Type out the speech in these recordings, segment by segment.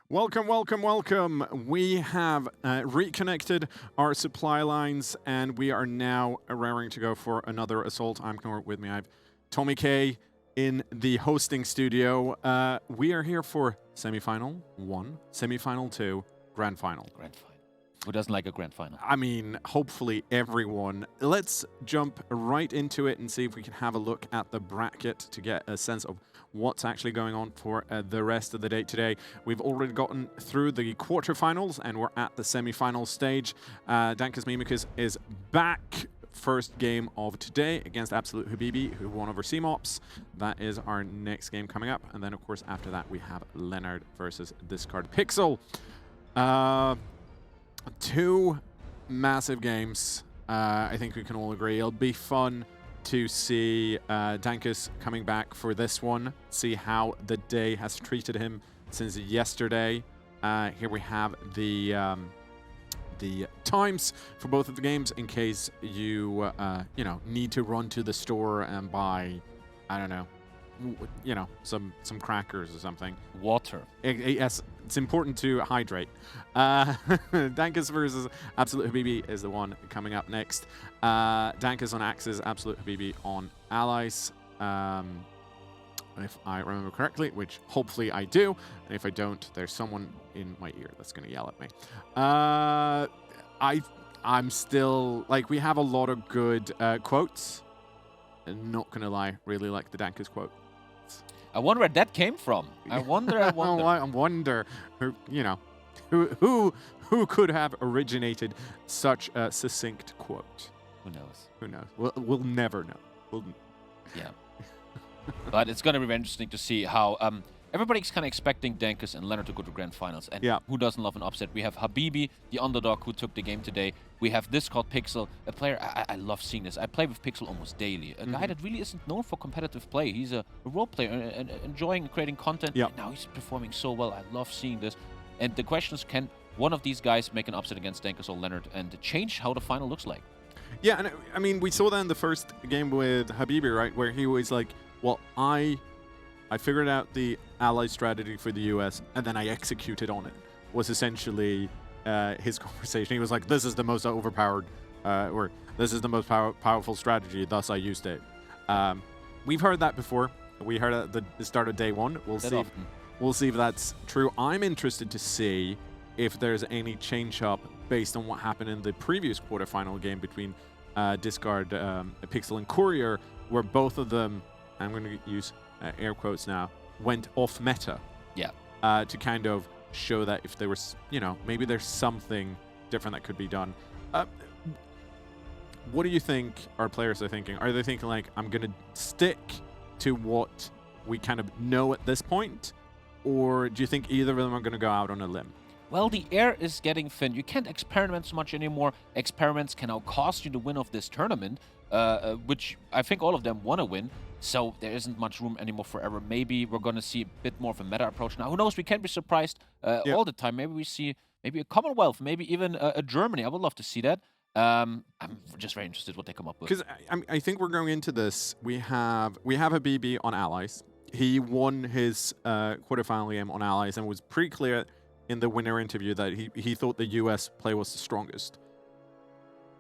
Welcome, welcome, welcome. We have reconnected our supply lines, and we are now raring to go for another assault. I'm Knor. With me, I have Tommy K in the hosting studio. We are here for Semifinal 1, Semifinal 2, Grand Final. Grand Final. Who doesn't like a Grand Final? I mean, hopefully everyone. Let's jump right into it and see if we can have a look at the bracket to get a sense of what's actually going on for the rest of the day today. We've already gotten through the quarterfinals and we're at the semi-final stage. Dankus Memecus is back. First game of today against Absolute Habibi, who won over CMOPs. That is our next game coming up. And then, of course, after that, we have Leonard versus Discard Pixel. Two massive games. I think we can all agree. It'll be fun to see Dankus coming back for this one, see how the day has treated him since yesterday. Here we have the times for both of the games in case you need to run to the store and buy, I don't know, some crackers or something. Water. Yes, it's important to hydrate. Dankus versus Absolute Habibi is the one coming up next. Dankus on Axes, Absolute Habibi on Allies. If I remember correctly, which hopefully I do, and if I don't, there's someone in my ear that's going to yell at me. I'm still, like, we have a lot of good quotes. Not going to lie, really like the Dankus quote. I wonder where that came from. I wonder. I wonder who could have originated such a succinct quote. Who knows? Who knows? We'll never know. Yeah. But it's going to be very interesting to see how everybody's kind of expecting Dankus and Leonard to go to Grand Finals. And who doesn't love an upset? We have Habibi, the underdog, who took the game today. We have this called Pixel, a player, I love seeing this. I play with Pixel almost daily. A guy that really isn't known for competitive play. He's a role player and enjoying creating content. Yeah. And now he's performing so well. I love seeing this. And the question is, can one of these guys make an upset against Dankus or Leonard and change how the final looks like? Yeah, and I mean, we saw that in the first game with Habibi, right? Where he was like, well, I figured out the ally strategy for the US, and then I executed on it, was essentially his conversation. He was like, this is the most overpowered, or this is the most powerful strategy, thus I used it. We've heard that before. We heard it at the start of day one. We'll see if that's true. I'm interested to see if there's any change-up based on what happened in the previous quarterfinal game between Discard, Pixel, and Courier, where both of them, I'm going to use air quotes now, went off meta. Yeah. To kind of show that if there was, maybe there's something different that could be done. What do you think our players are thinking? Are they thinking like, I'm going to stick to what we kind of know at this point? Or do you think either of them are going to go out on a limb? Well, the air is getting thin. You can't experiment so much anymore. Experiments can now cost you the win of this tournament, which I think all of them want to win. So there isn't much room anymore for error. Maybe we're going to see a bit more of a meta approach now. Who knows? We can't be surprised all the time. Maybe we see maybe a Commonwealth, maybe even a Germany. I would love to see that. I'm just very interested what they come up with. Because I think we're going into this. We have Habibi on Allies. He won his quarterfinal game on Allies and was pretty clear in the winner interview that he thought the US play was the strongest.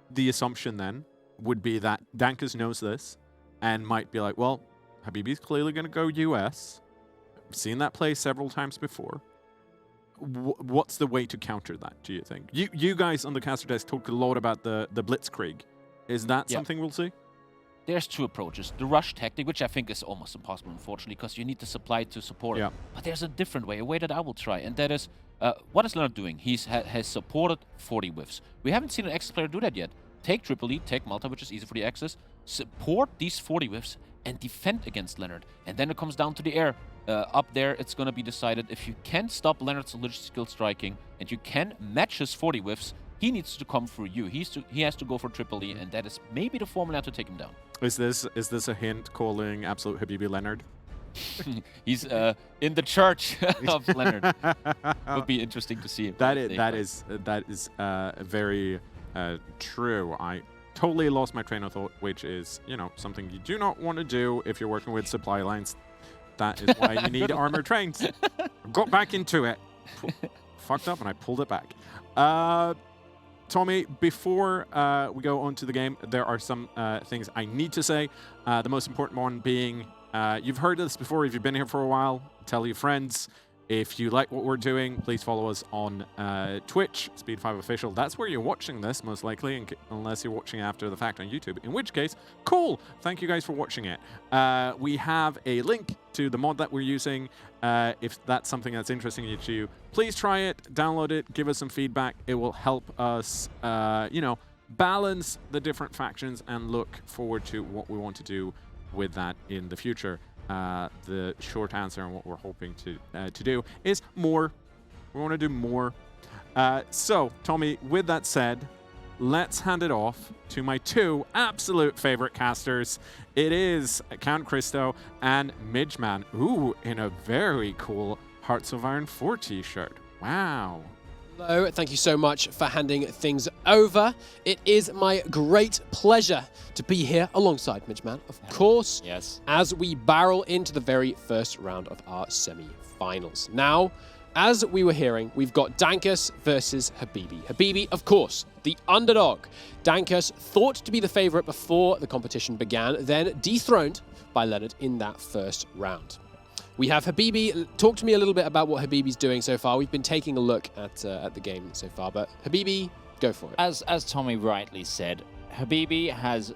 The assumption then would be that Dankus knows this and might be like, well, Habibi's clearly going to go US. I've seen that play several times before. What's the way to counter that, do you think? You guys on the caster desk talked a lot about the Blitzkrieg. Is that something we'll see? There's two approaches. The rush tactic, which I think is almost impossible, unfortunately, because you need the supply to support it. But there's a different way, a way that I will try, and that is, what is Leonard doing? He has supported 40 whiffs. We haven't seen an Axis player do that yet. Take Triple E, take Malta, which is easy for the Axis, support these 40 whiffs, and defend against Leonard. And then it comes down to the air. Up there, it's going to be decided if you can stop Leonard's logistical striking, and you can match his 40 whiffs, he needs to come through you. He has to go for Triple E, and that is maybe the formula to take him down. Is this a hint calling Absolute Habibi Leonard? He's in the church of Leonard. Would be interesting to see. That is very true. I totally lost my train of thought, which is something you do not want to do if you're working with supply lines. That is why you need armor trains. Got back into it. fucked up and I pulled it back. Tommy, before we go on to the game, there are some things I need to say. The most important one being, you've heard this before if you've been here for a while. Tell your friends. If you like what we're doing, please follow us on Twitch, Speed5Official. That's where you're watching this, most likely, unless you're watching after the fact on YouTube, in which case, cool. Thank you guys for watching it. We have a link to the mod that we're using. If that's something that's interesting to you, please try it, download it, give us some feedback. It will help us, balance the different factions and look forward to what we want to do with that in the future. The short answer and what we're hoping to do is more. We want to do more. So, Tommy, with that said, let's hand it off to my two absolute favorite casters. It is Count Christo and Midgeman. Ooh, in a very cool Hearts of Iron 4 t-shirt. Wow. Hello, thank you so much for handing things over. It is my great pleasure to be here alongside Midgeman, of course, yes, as we barrel into the very first round of our semi-finals. Now, as we were hearing, we've got Dankus versus Habibi. Habibi, of course, the underdog. Dankus thought to be the favorite before the competition began, then dethroned by Leonard in that first round. We have Habibi. Talk to me a little bit about what Habibi's doing so far. We've been taking a look at the game so far, but Habibi, go for it. As Tommy rightly said, Habibi has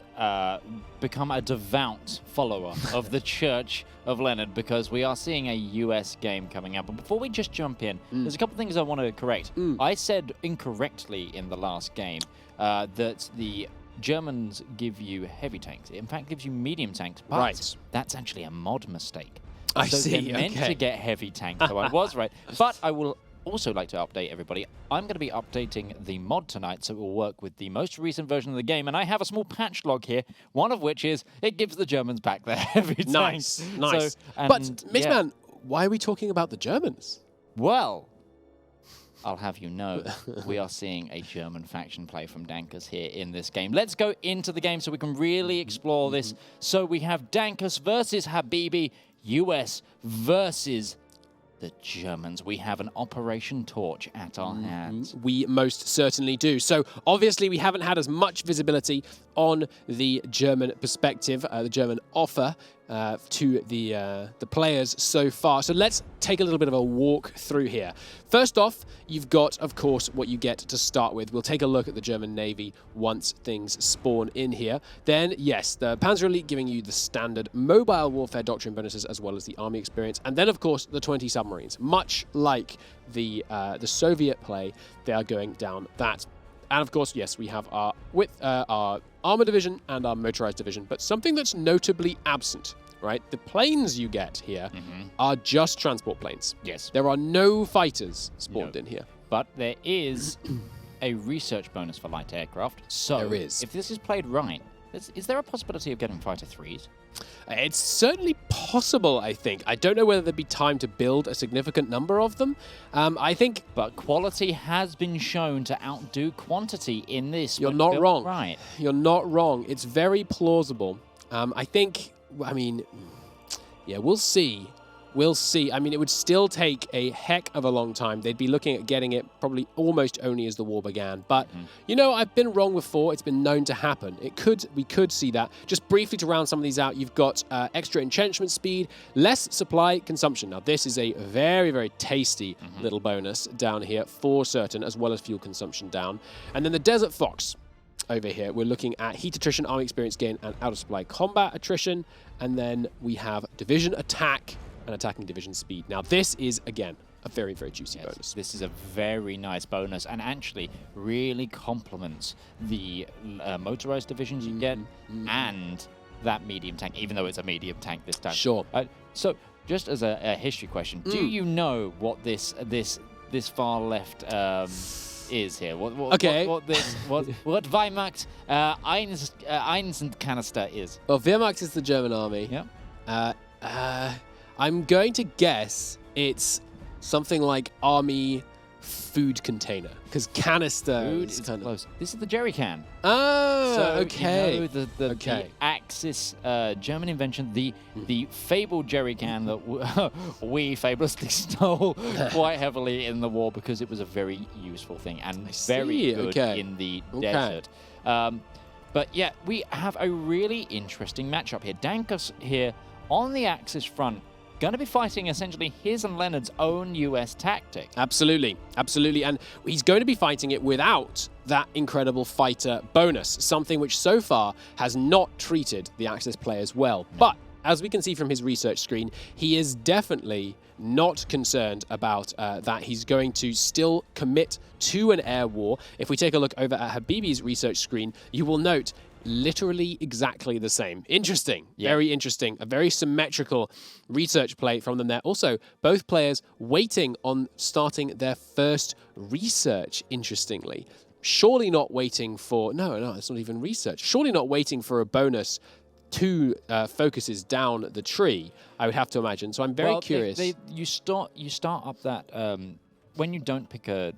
become a devout follower of the Church of Leonard because we are seeing a US game coming up. But before we just jump in, there's a couple things I want to correct. I said incorrectly in the last game that the Germans give you heavy tanks. It in fact gives you medium tanks, but that's actually a mod mistake. I see. They're meant to get heavy tanks, so I was right. But I will also like to update everybody. I'm going to be updating the mod tonight, so it will work with the most recent version of the game. And I have a small patch log here, one of which is it gives the Germans back their heavy tanks. Nice. So, but, Midgeman, why are we talking about the Germans? Well, I'll have you know, we are seeing a German faction play from Dankus here in this game. Let's go into the game so we can really explore this. So we have Dankus versus Habibi, US versus the Germans. We have an Operation Torch at our hands. We most certainly do. So obviously we haven't had as much visibility on the German perspective, the German offer to the players so far. So let's take a little bit of a walk through here. First off, you've got, of course, what you get to start with. We'll take a look at the German Navy once things spawn in here. Then, yes, the Panzer Elite giving you the standard mobile warfare doctrine bonuses as well as the army experience. And then, of course, the 20 submarines. Much like the Soviet play, they are going down that. And of course, yes, we have our armor division and our motorized division, but something that's notably absent, right? The planes you get here are just transport planes. Yes. There are no fighters spawned in here. But there is a research bonus for light aircraft. So there is. If this is played right, is there a possibility of getting fighter 3s? It's certainly possible, I think. I don't know whether there'd be time to build a significant number of them. I think... But quality has been shown to outdo quantity in this. You're not wrong. Right. You're not wrong. It's very plausible. I think... I mean... Yeah, we'll see. We'll see. I mean, it would still take a heck of a long time. They'd be looking at getting it probably almost only as the war began. But, you know, I've been wrong before. It's been known to happen. We could see that. Just briefly to round some of these out, you've got extra entrenchment speed, less supply consumption. Now, this is a very, very tasty little bonus down here for certain, as well as fuel consumption down. And then the Desert Fox. Over here, we're looking at heat attrition, army experience gain, and out-of-supply combat attrition. And then we have division attack and attacking division speed. Now, this is, again, a very, very juicy bonus. This is a very nice bonus and actually really complements the motorized divisions you get and that medium tank, even though it's a medium tank this time. Sure. So, just as a history question, do you know what this far left is here? What Wehrmacht Eins and canister is? Well, Wehrmacht is the German army. Yeah. I'm going to guess it's something like army food container, because canister food is is kind close. This is the jerry can. Oh, So okay. You know the Axis German invention, the fabled jerry can that we fabulously stole quite heavily in the war because it was a very useful thing and very good in the desert. But yeah, we have a really interesting matchup here. Dankus here on the Axis front, going to be fighting essentially his and Leonard's own US tactic. Absolutely, absolutely. And he's going to be fighting it without that incredible fighter bonus, something which so far has not treated the Axis players well. No. But as we can see from his research screen, he is definitely not concerned about that. He's going to still commit to an air war. If we take a look over at Habibi's research screen, you will note literally exactly the same. Interesting. Yeah. Very interesting. A very symmetrical research play from them there. Also, both players waiting on starting their first research, interestingly. Surely not waiting for... No, it's not even research. Surely not waiting for a bonus 2 focuses down the tree, I would have to imagine. So I'm very curious. You start up that... when you don't pick a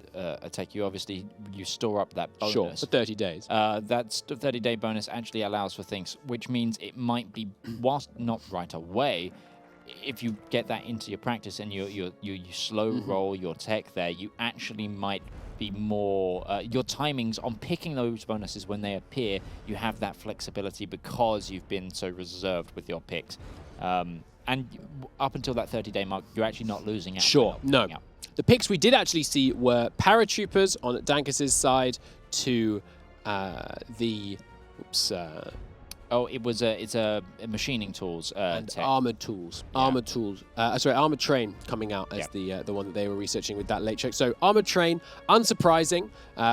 tech, you store up that bonus. Sure, for 30 days. That 30-day bonus actually allows for things, which means it might be, whilst not right away, if you get that into your practice and you slow roll your tech there, you actually might be more, your timings on picking those bonuses when they appear, you have that flexibility because you've been so reserved with your picks. And up until that 30-day mark, you're actually not losing out. Sure, no. The picks we did actually see were paratroopers on Dankus's side to the... Oops. It's a machining tools and tech. armored tools. Yeah. Armored tools. Sorry, armored train coming out as the one that they were researching with that late check. So armored train, unsurprising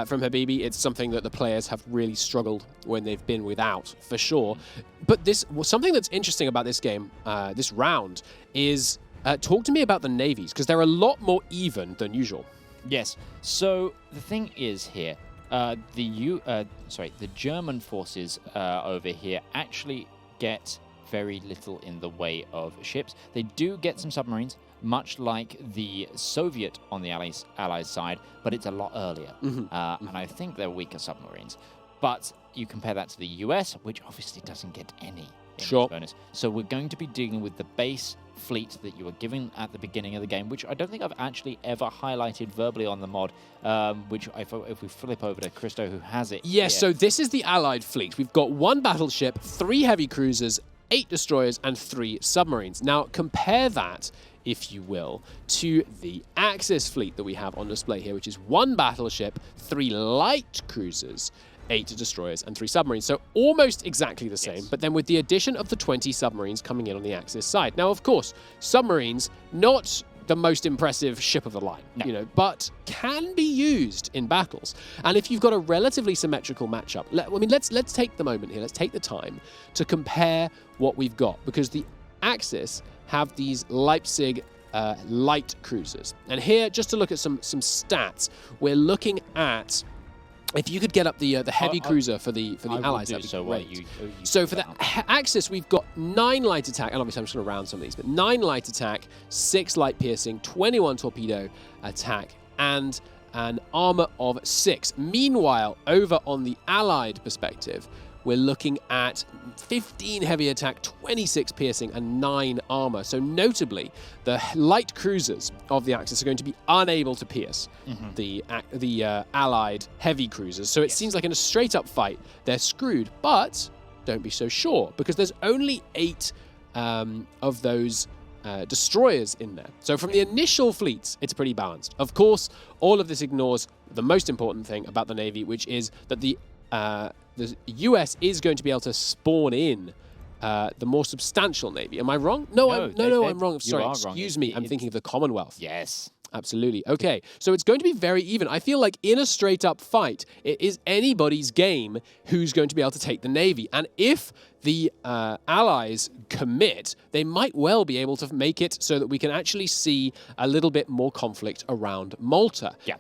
from Habibi. It's something that the players have really struggled when they've been without, for sure. But something that's interesting about this game, this round, is... talk to me about the navies, because they're a lot more even than usual. Yes. So the thing is here, the German forces over here actually get very little in the way of ships. They do get some submarines, much like the Soviet on the Allies side, but it's a lot earlier. And I think they're weaker submarines. But you compare that to the US, which obviously doesn't get any bonus. So we're going to be dealing with the base fleet that you were given at the beginning of the game, which I don't think I've actually ever highlighted verbally on the mod, which if we flip over to Christo, who has it. Yes, so this is the Allied fleet. We've got 1 battleship, 3 heavy cruisers, 8 destroyers, and 3 submarines. Now, compare that, if you will, to the Axis fleet that we have on display here, which is 1 battleship, 3 light cruisers, 8 destroyers, and 3 submarines. So almost exactly the same, but then with the addition of the 20 submarines coming in on the Axis side. Now, of course, submarines, not the most impressive ship of the line, but can be used in battles. And if you've got a relatively symmetrical matchup, let's take the moment here, let's take the time to compare what we've got, because the Axis have these Leipzig light cruisers. And here, just to look at some stats, we're looking at... If you could get up the heavy cruiser for the Allies, that'd be great. So for the Axis, we've got 9 light attack, and obviously I'm just going to round some of these, but 9 light attack, 6 light piercing, 21 torpedo attack, and an armor of 6. Meanwhile, over on the Allied perspective, we're looking at 15 heavy attack, 26 piercing, and 9 armor. So notably, the light cruisers of the Axis are going to be unable to pierce the Allied heavy cruisers. So it seems like in a straight-up fight, they're screwed. But don't be so sure, because there's only 8 of those destroyers in there. So from the initial fleets, it's pretty balanced. Of course, all of this ignores the most important thing about the Navy, which is that the US is going to be able to spawn in the more substantial Navy. Am I wrong? No, I'm wrong. Sorry, excuse me. I'm thinking of the Commonwealth. Yes. Absolutely. Okay, so it's going to be very even. I feel like in a straight-up fight, it is anybody's game who's going to be able to take the Navy. And if the Allies commit, they might well be able to make it so that we can actually see a little bit more conflict around Malta. Yeah.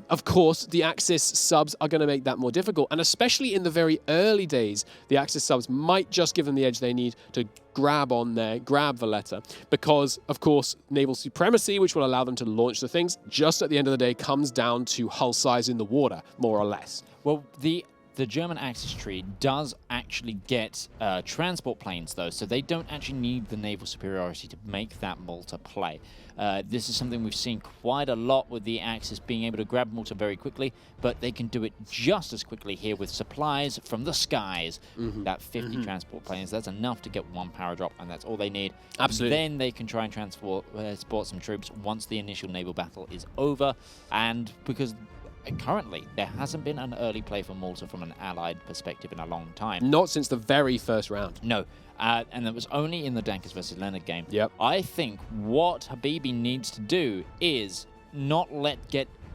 Of course, the Axis subs are going to make that more difficult, and especially in the very early days, the Axis subs might just give them the edge they need to grab Valletta, because, of course, naval supremacy, which will allow them to launch the things, just at the end of the day comes down to hull size in the water, more or less. Well, the The German Axis tree does actually get transport planes, though, so they don't actually need the naval superiority to make that Malta play. This is something we've seen quite a lot with the Axis being able to grab Malta very quickly, but they can do it just as quickly here with supplies from the skies. That 50 transport planes, that's enough to get one power drop, and that's all they need. Absolutely. Then they can try and transport some troops once the initial naval battle is over, and because currently there hasn't been an early play for Malta from an Allied perspective in a long time. Not since the very first round. No, and that was only in the Dankus versus Leonard game. Yep. I think what Habibi needs to do is not let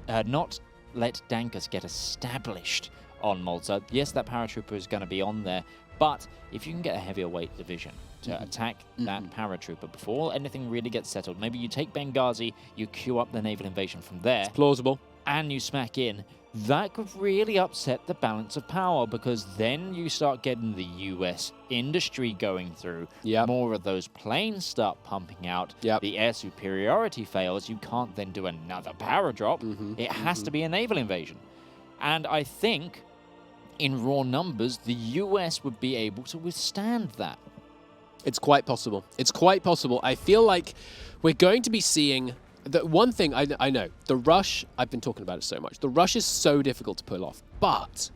Dankus get established on Malta. Yes, that paratrooper is going to be on there, but if you can get a heavier weight division to attack that paratrooper before anything really gets settled, maybe you take Benghazi, you queue up the naval invasion from there. It's plausible. And you smack in, that could really upset the balance of power, because then you start getting the US industry going through. More of those planes start pumping out. The air superiority fails. You can't then do another power drop. It has to be a naval invasion. And I think in raw numbers, the US would be able to withstand that. It's quite possible. It's quite possible. I feel like we're going to be seeing... The one thing I know, the rush, I've been talking about it so much. The rush is so difficult to pull off. But,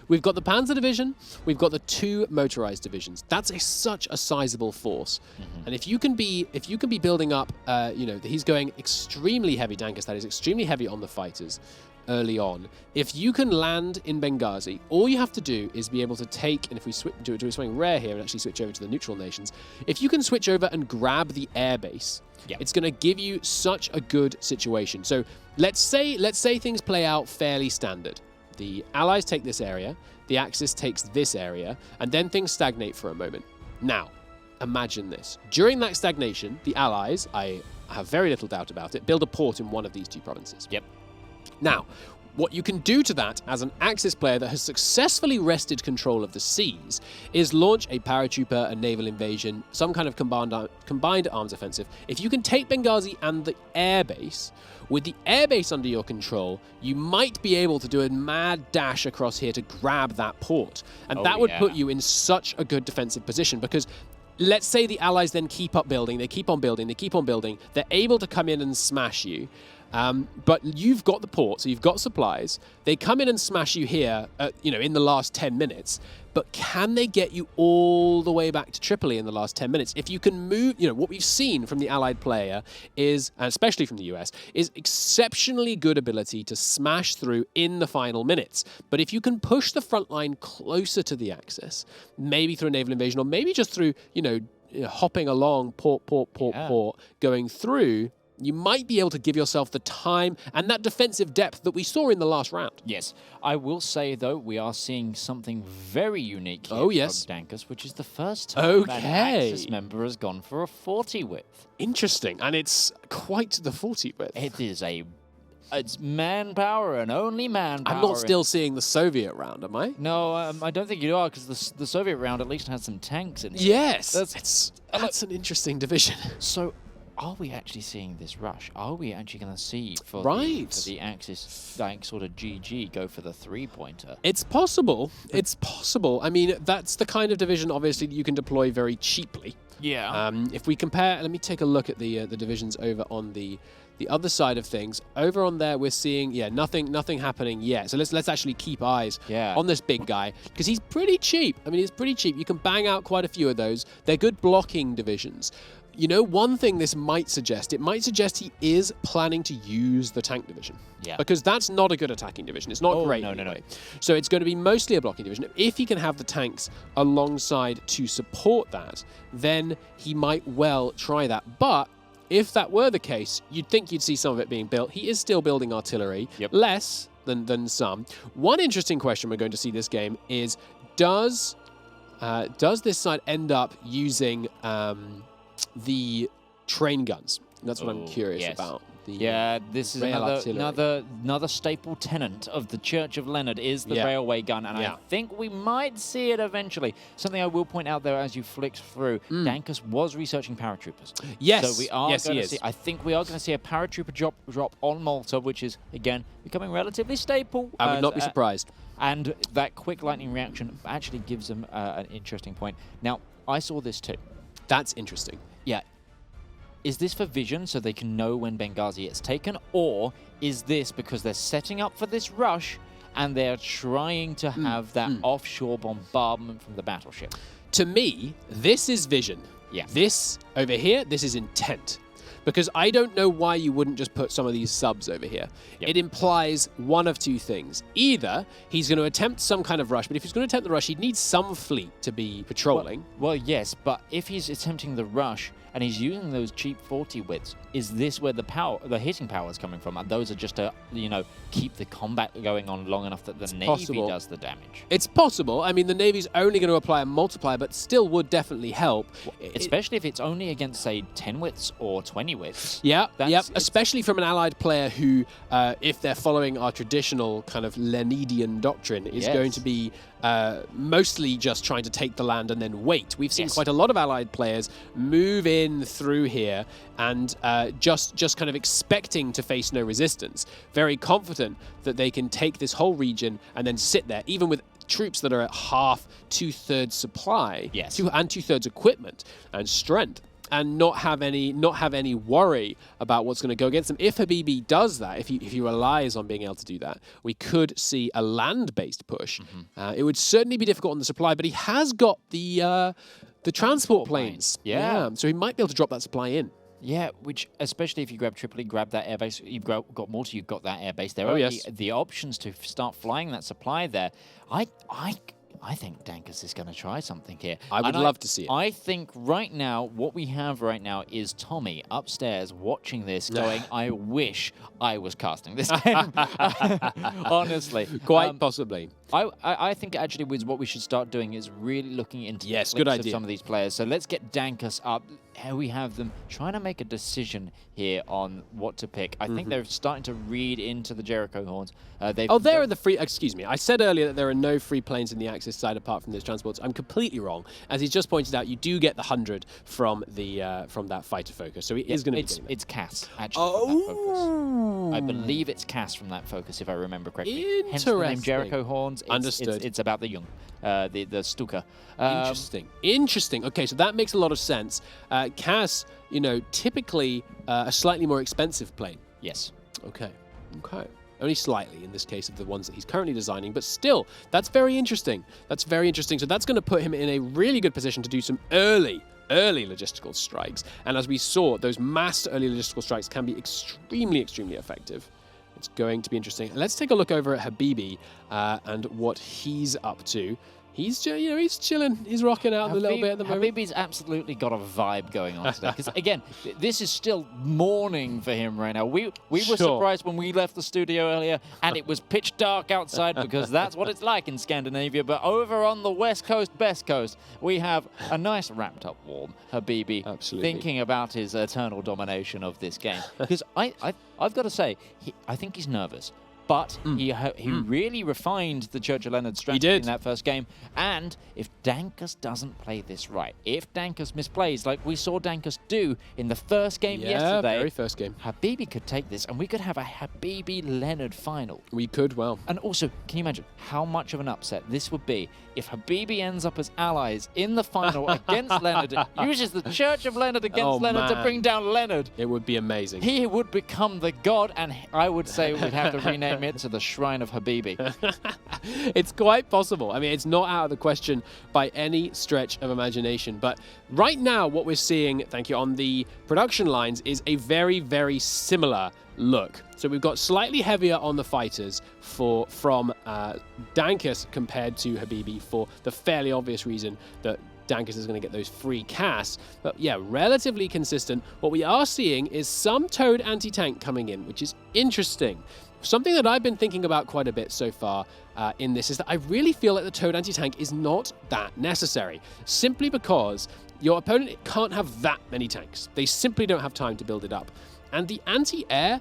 we've got the Panzer division, we've got the 2 motorized divisions. That's such a sizable force. And if you can be building up, he's going extremely heavy, Dankus, that is extremely heavy on the fighters early on. If you can land in Benghazi, all you have to do is be able to take, and if we do something rare here and actually switch over to the neutral nations, if you can switch over and grab the airbase, it's going to give you such a good situation. So let's say things play out fairly standard. The Allies take this area, the Axis takes this area, and then things stagnate for a moment. Now, imagine this. During that stagnation, the Allies, I have very little doubt about it, build a port in one of these 2 provinces. Now, what you can do to that as an Axis player that has successfully wrested control of the seas is launch a paratrooper, a naval invasion, some kind of combined arms offensive. If you can take Benghazi and the airbase, with the airbase under your control, you might be able to do a mad dash across here to grab that port. And that would put you in such a good defensive position, because let's say the Allies then keep up building, they keep on building, they're able to come in and smash you. But you've got the port, so you've got supplies. They come in and smash you here, in the last 10 minutes. But can they get you all the way back to Tripoli in the last 10 minutes? If you can move, what we've seen from the Allied player is, and especially from the US, is exceptionally good ability to smash through in the final minutes. But if you can push the front line closer to the Axis, maybe through a naval invasion, or maybe just through, hopping along port, going through, you might be able to give yourself the time and that defensive depth that we saw in the last round. Yes. I will say, though, we are seeing something very unique here from Dankus, which is the first time that an Axis member has gone for a 40 width. Interesting. And it's quite the 40 width. It's manpower and only manpower. I'm not still seeing the Soviet round, am I? No, I don't think you are, because the Soviet round at least has some tanks in it. Yes. That's an interesting division. So... are we actually seeing this rush? Are we actually going to see for the Axis, like, sort of GG, go for the 3-pointer? It's possible. It's possible. I mean, that's the kind of division, obviously, that you can deploy very cheaply. If we compare, let me take a look at the divisions over on the other side of things. Over on there, we're seeing, nothing happening yet. So let's actually keep eyes on this big guy, because he's pretty cheap. I mean, he's pretty cheap. You can bang out quite a few of those. They're good blocking divisions. One thing this might suggest, he is planning to use the tank division. Because that's not a good attacking division. It's not great. No. So it's going to be mostly a blocking division. If he can have the tanks alongside to support that, then he might well try that. But if that were the case, you'd think you'd see some of it being built. He is still building artillery, less than some. One interesting question we're going to see this game is, does this side end up using... the train guns? That's what I'm curious about. Yeah, this is another staple tenant of the Church of Leonard is the railway gun, and I think we might see it eventually. Something I will point out, though, as you flick through, Dankus was researching paratroopers. Yes, so we are going to see. I think we are going to see a paratrooper drop on Malta, which is again becoming relatively staple. I would not be surprised. And that quick lightning reaction actually gives them an interesting point. Now, I saw this too. That's interesting. Yeah. Is this for vision so they can know when Benghazi is taken, or is this because they're setting up for this rush and they're trying to have that offshore bombardment from the battleship? To me, this is vision. Yeah. This over here, this is intent. Because I don't know why you wouldn't just put some of these subs over here. It implies one of two things. Either he's going to attempt some kind of rush, but if he's going to attempt the rush, he'd need some fleet to be patrolling. Well, yes, but if he's attempting the rush and he's using those cheap 40 widths, is this where the hitting power is coming from? And those are just to, keep the combat going on long enough that the Navy does the damage? It's possible. I mean, the Navy's only going to apply a multiplier, but still would definitely help. Especially if it's only against, say, 10 widths or 20 widths. Yeah, especially from an allied player who, if they're following our traditional kind of Leonidian doctrine, is going to be mostly just trying to take the land and then wait. We've seen quite a lot of allied players move in through here and just kind of expecting to face no resistance. Very confident that they can take this whole region and then sit there, even with troops that are at half, 2/3 supply, and 2/3 equipment and strength, and not have any worry about what's going to go against them. If Habibi does that, if he relies on being able to do that, we could see a land-based push. It would certainly be difficult on the supply, but he has got the transport planes. So he might be able to drop that supply in. Yeah, which, especially if you grab Tripoli, grab that airbase, you've got Malta, you've got that airbase. There are the options to start flying that supply there. I think Dankus is going to try something here. I would love to see it. I think right now, what we have right now is Tommy upstairs watching this going, I wish I was casting this game. Honestly. Quite possibly. I think actually what we should start doing is really looking into the good flicks idea. of some of these players. So let's get Dankus up. Here we have them trying to make a decision here on what to pick. I think they're starting to read into the Jericho horns. There are the free... Excuse me. I said earlier that there are no free planes in the Axis side apart from these transports. I'm completely wrong. As he's just pointed out, you do get the 100 from that fighter focus. So he is going to be getting that. It's Cass, actually, from that focus. I believe it's Cass from that focus, if I remember correctly. Interesting. Hence the name Jericho horns. Understood. It's about the Jung, the Stuka. Interesting. Okay, so that makes a lot of sense. Cass, typically a slightly more expensive plane. Yes. Okay. Only slightly in this case of the ones that he's currently designing, but still, that's very interesting. So that's going to put him in a really good position to do some early logistical strikes. And as we saw, those massed early logistical strikes can be extremely, extremely effective. It's going to be interesting. Let's take a look over at Habibi and what he's up to. He's chilling. He's rocking out a little bit at the moment. Habibi's absolutely got a vibe going on today. Because again, this is still morning for him right now. We were surprised when we left the studio earlier, and it was pitch dark outside because that's what it's like in Scandinavia. But over on the west coast, best coast, we have a nice wrapped up warm Habibi, thinking about his eternal domination of this game. Because I've got to say, I think he's nervous. But he really refined the Church of Leonard strategy in that first game. And if Dankus doesn't play this right, if Dankus misplays like we saw Dankus do in the first game yesterday, very first game, Habibi could take this and we could have a Habibi-Leonard final. We could, well. And also, can you imagine how much of an upset this would be if Habibi ends up as allies in the final against Leonard, uses the Church of Leonard against Leonard to bring down Leonard? It would be amazing. He would become the god, and I would say we'd have to rename it to the Shrine of Habibi. It's quite possible. I mean, it's not out of the question by any stretch of imagination. But right now, what we're seeing, thank you, on the production lines is a very, very similar look. So we've got slightly heavier on the fighters from Dankus compared to Habibi for the fairly obvious reason that Dankus is going to get those free casts. But yeah, relatively consistent. What we are seeing is some Toad anti-tank coming in, which is interesting. Something that I've been thinking about quite a bit so far in this is that I really feel like the Toad anti-tank is not that necessary, simply because your opponent can't have that many tanks. They simply don't have time to build it up. And the anti-air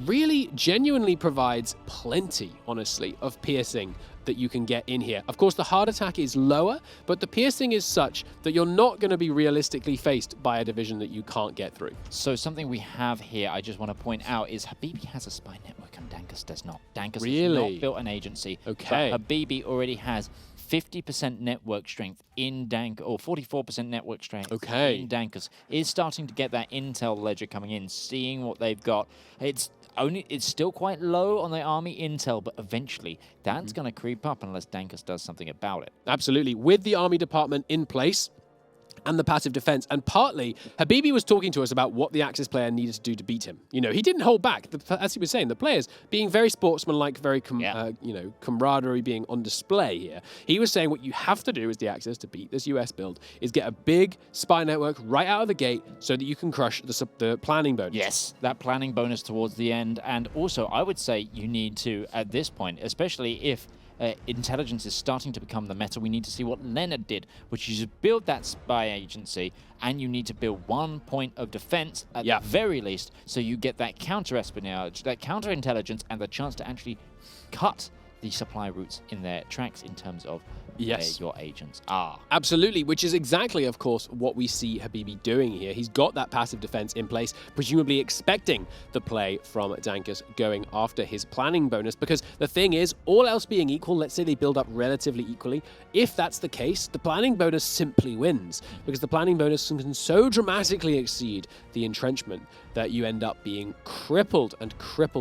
really genuinely provides plenty, honestly, of piercing that you can get in here. Of course, the hard attack is lower, but the piercing is such that you're not going to be realistically faced by a division that you can't get through. So something we have here, I just want to point out, is Habibi has a spy network and Dankus does not. Dankus has not built an agency. Okay. But Habibi already has 50% network strength in Dankus, or 44% network strength in Dankus. Is starting to get that intel ledger coming in, seeing what they've got. It's still quite low on the army intel, but eventually that's going to creep up unless Dankus does something about it. Absolutely. With the army department in place and the passive defense, and partly Habibi was talking to us about what the Axis player needed to do to beat him. You know, he didn't hold back. As he was saying, the players being very sportsmanlike, very camaraderie being on display here. He was saying what you have to do as the Axis to beat this US build is get a big spy network right out of the gate so that you can crush the planning bonus. Yes, that planning bonus towards the end. And also, I would say you need to, at this point, especially if intelligence is starting to become the meta, we need to see what Leonard did, which is build that spy agency, and you need to build 1 point of defense at the very least, so you get that counter-espionage, that counter-intelligence, and the chance to actually cut the supply routes in their tracks in terms of where your agents are. Absolutely, which is exactly, of course, what we see Habibi doing here. He's got that passive defense in place, presumably expecting the play from Dankus going after his planning bonus, because the thing is, all else being equal, let's say they build up relatively equally, if that's the case, the planning bonus simply wins, because the planning bonus can so dramatically exceed the entrenchment that you end up being crippled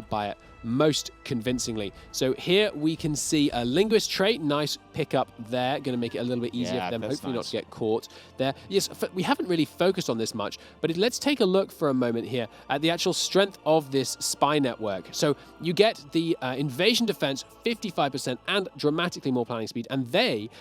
by it most convincingly. So here we can see a linguist trait, nice pickup there, going to make it a little bit easier for them, hopefully not to get caught there. Yes, we haven't really focused on this much, but let's take a look for a moment here at the actual strength of this spy network. So you get the invasion defense 55% and dramatically more planning speed, and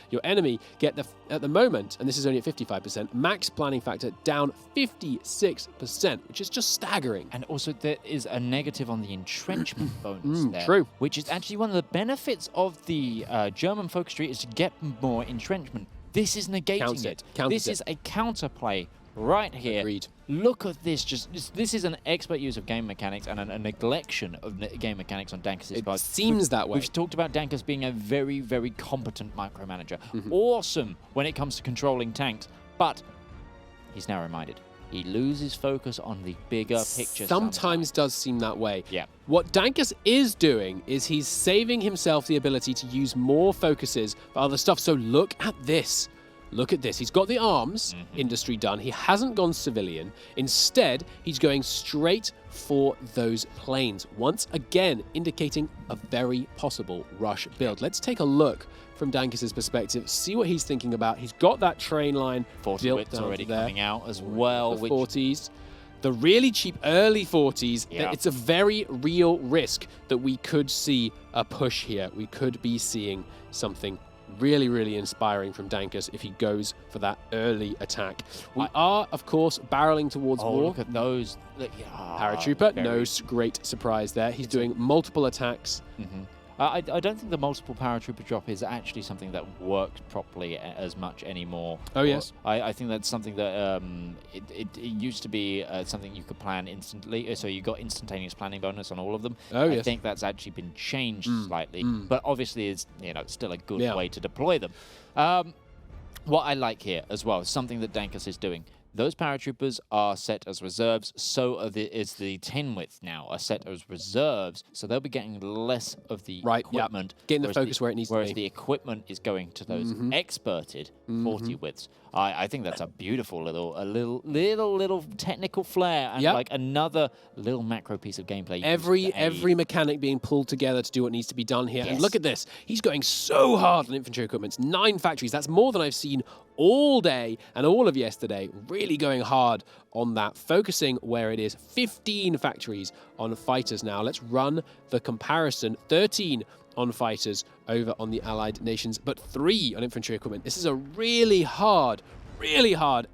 your enemy, get at the moment, and this is only at 55%, max planning factor down 56%, which is just staggering. And also there is a negative on the entrenchment bonus there. True. Which is actually one of the benefits of the German focus tree, is to get more entrenchment. This is negating it. This is a counterplay right here. Agreed. Look at this. This is an expert use of game mechanics and a neglection of game mechanics on Dankus' part. It seems that way. We've talked about Dankus being a very, very competent micromanager. Awesome when it comes to controlling tanks, but he's now reminded. He loses focus on the bigger picture. Sometimes does seem that way. Yeah. What Dankus is doing is he's saving himself the ability to use more focuses for other stuff. So look at this. Look at this. He's got the arms industry done. He hasn't gone civilian. Instead, he's going straight for those planes. Once again, indicating a very possible rush build. Let's take a look from Dankus' perspective, see what he's thinking about. He's got that train line 40 built widths down already there. coming out as well. The 40s. The really cheap early 40s, it's a very real risk that we could see a push here. We could be seeing something really, really inspiring from Dankus if he goes for that early attack. We are, of course, barreling towards war. Look at those. Paratrooper, no great surprise there. He's doing multiple attacks. I don't think the multiple paratrooper drop is actually something that works properly as much anymore. Oh, yes. I think that's something that it used to be something you could plan instantly. So you got instantaneous planning bonus on all of them. Oh, yes. I think that's actually been changed slightly, but obviously is still a good way to deploy them. What I like here as well is something that Dankus is doing. Those paratroopers are set as reserves, so is the 10 width now are set as reserves, so they'll be getting less of the equipment. Getting the focus where it needs to be. Whereas the equipment is going to those experted 40 widths. I think that's a beautiful little technical flair and like another little macro piece of gameplay. Every mechanic being pulled together to do what needs to be done here. And look at this. He's going so hard on infantry equipment. 9 factories. That's more than I've seen all day and all of yesterday. Really going hard on that, focusing where it is. 15 factories on fighters now. Let's run the comparison. 13 on fighters over on the allied nations, but 3 on infantry equipment. This is a really hard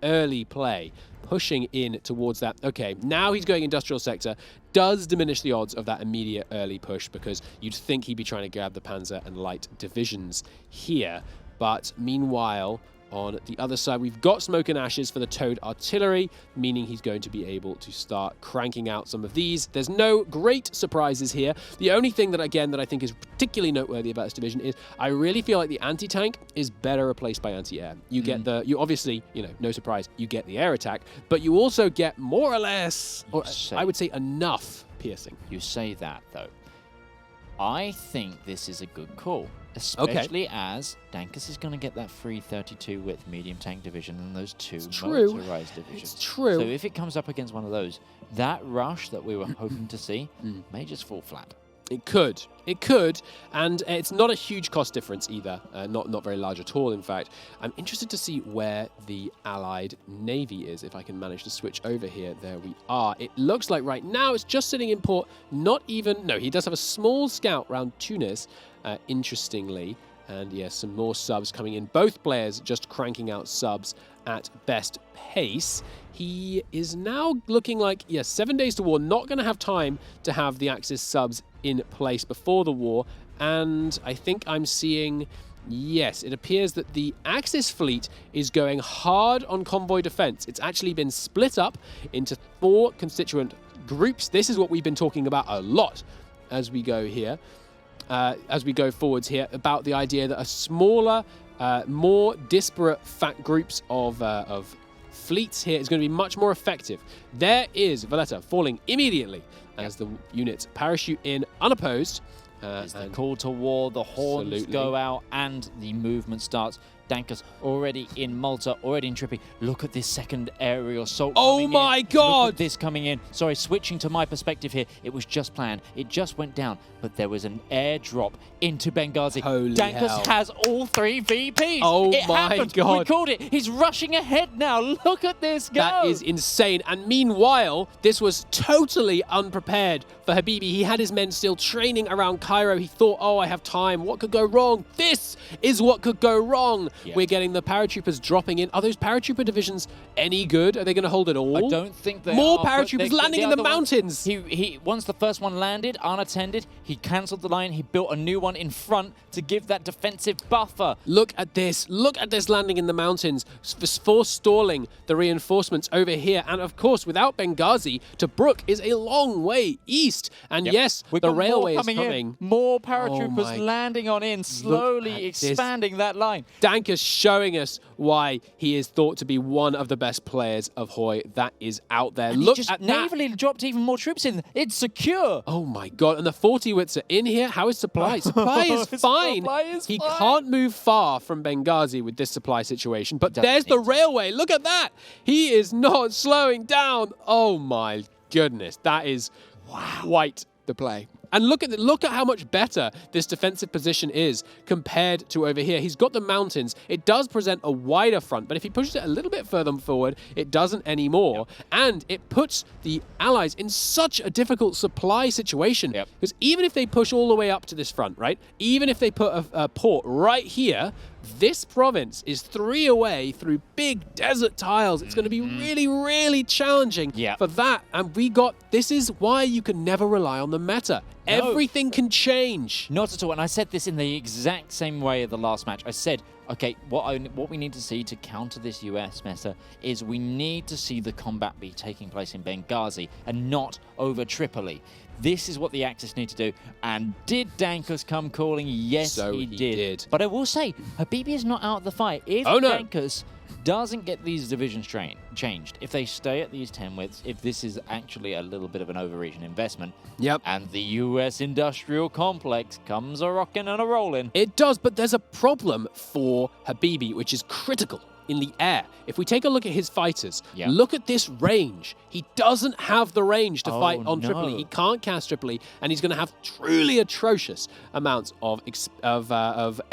early play, pushing in towards that. Okay, now he's going industrial sector. Does diminish the odds of that immediate early push, because you'd think he'd be trying to grab the Panzer and light divisions here. But meanwhile, On the other side, we've got Smoke and Ashes for the Toad Artillery, meaning he's going to be able to start cranking out some of these. There's no great surprises here. The only thing that, again, that I think is particularly noteworthy about this division is I really feel like the anti-tank is better replaced by anti-air. You get you obviously, no surprise, you get the air attack, but you also get more or less, or I would say enough piercing. You say that, though. I think this is a good call. Especially as Dankus is going to get that free 32 width medium tank division and those two motorized divisions. It's true. So if it comes up against one of those, that rush that we were hoping to see may just fall flat. It could. It could, and it's not a huge cost difference either. Not very large at all, in fact. I'm interested to see where the Allied Navy is, if I can manage to switch over here. There we are. It looks like right now it's just sitting in port, not even... No, he does have a small scout around Tunis, interestingly. And yeah, some more subs coming in. Both players just cranking out subs at best pace. He is now looking like, 7 days to war, not going to have time to have the Axis subs in place before the war. And I think I'm seeing, yes, it appears that the Axis fleet is going hard on convoy defense. It's actually been split up into 4 constituent groups. This is what we've been talking about a lot as we go here. As we go forwards here, about the idea that a smaller, more disparate groups of fleets here is going to be much more effective. There is Valletta falling immediately as the units parachute in unopposed. It's the call to war, the horns go out, and the movement starts. Dankus already in Malta, already in Tripoli. Look at this second aerial assault. Oh my God! Look at this coming in. Sorry, switching to my perspective here. It was just planned. It just went down, but there was an airdrop into Benghazi. Holy Dankus hell. has all 3 VPs. Oh it my happened. God! We called it. He's rushing ahead now. Look at this go. That is insane. And meanwhile, this was totally unprepared for Habibi. He had his men still training around Cairo. He thought, oh, I have time. What could go wrong? This is what could go wrong. Yeah. We're getting the paratroopers dropping in. Are those paratrooper divisions any good? Are they going to hold it all? I don't think they More are. Paratroopers landing in the mountains. He once the first one landed unattended, he cancelled the line. He built a new one in front to give that defensive buffer. Look at this. Look at this landing in the mountains, forestalling the reinforcements over here. And of course, without Benghazi, Tobruk is a long way east. And yes, the railway is coming. More paratroopers landing on in, slowly expanding that line. Dankus showing us why he is thought to be one of the best players of Hoi that is out there. And look at that. Navally dropped even more troops in. It's secure. Oh my God. And the 40 wits are in here. How is supply? Supply is fine. He can't move far from Benghazi with this supply situation. But there's the railway. Look at that. He is not slowing down. Oh my goodness. That is quite the play. And look at how much better this defensive position is compared to over here. He's got the mountains. It does present a wider front, but if he pushes it a little bit further forward, it doesn't anymore. Yep. And it puts the Allies in such a difficult supply situation. Because even if they push all the way up to this front, right? Even if they put a port right here, this province is 3 away through big desert tiles. It's going to be really, really challenging for that. And this is why you can never rely on the meta. No. Everything can change. Not at all. And I said this in the exact same way of the last match. I said, okay, what we need to see to counter this US meta is we need to see the combat be taking place in Benghazi and not over Tripoli. This is what the Axis need to do. And did Dankus come calling? Yes, so he did. But I will say, Habibi is not out of the fight. If Dankus doesn't get these divisions changed, if they stay at these 10 widths, if this is actually a little bit of an overreach and investment, and the US industrial complex comes a rocking and a rolling. It does, but there's a problem for Habibi, which is critical in the air. If we take a look at his fighters, look at this range. He doesn't have the range to fight on Tripoli. He can't cast Tripoli, and he's going to have truly atrocious amounts of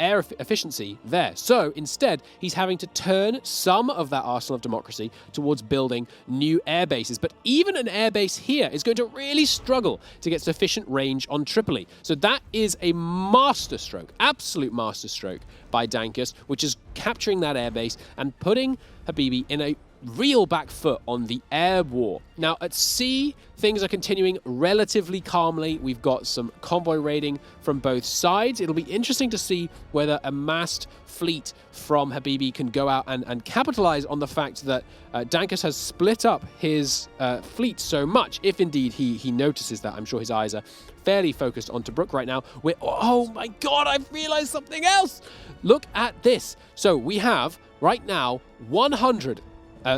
air efficiency there. So instead, he's having to turn some of that arsenal of democracy towards building new air bases. But even an air base here is going to really struggle to get sufficient range on Tripoli. So that is a masterstroke, absolute masterstroke by Dankus, which is capturing that air base and putting Habibi in a real back foot on the air war. Now, at sea, things are continuing relatively calmly. We've got some convoy raiding from both sides. It'll be interesting to see whether a massed fleet from Habibi can go out and capitalize on the fact that Dankus has split up his fleet so much, if indeed he notices that. I'm sure his eyes are fairly focused on Tobruk right now. Oh my god, I've realized something else! Look at this. So we have, right now, 100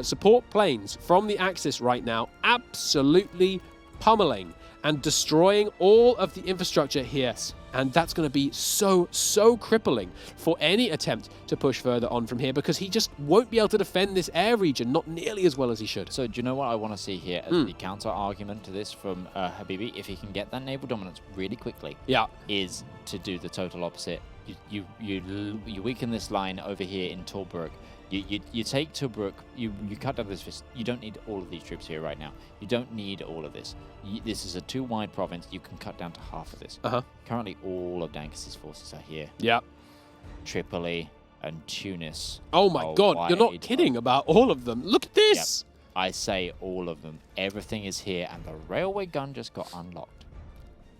support planes from the Axis right now, absolutely pummeling and destroying all of the infrastructure here. And that's going to be so crippling for any attempt to push further on from here, because he just won't be able to defend this air region, not nearly as well as he should. So do you know what I want to see here as the counter argument to this from Habibi, if he can get that naval dominance really quickly, is to do the total opposite. You weaken this line over here in Tobruk. You take Tobruk, you cut down this fist. You don't need all of these troops here right now. You don't need all of this. This is a too wide province. You can cut down to half of this. Currently, all of Dankus's forces are here. Tripoli and Tunis. Oh my god, you're not kidding about all of them. Look at this! I say all of them. Everything is here, and the railway gun just got unlocked.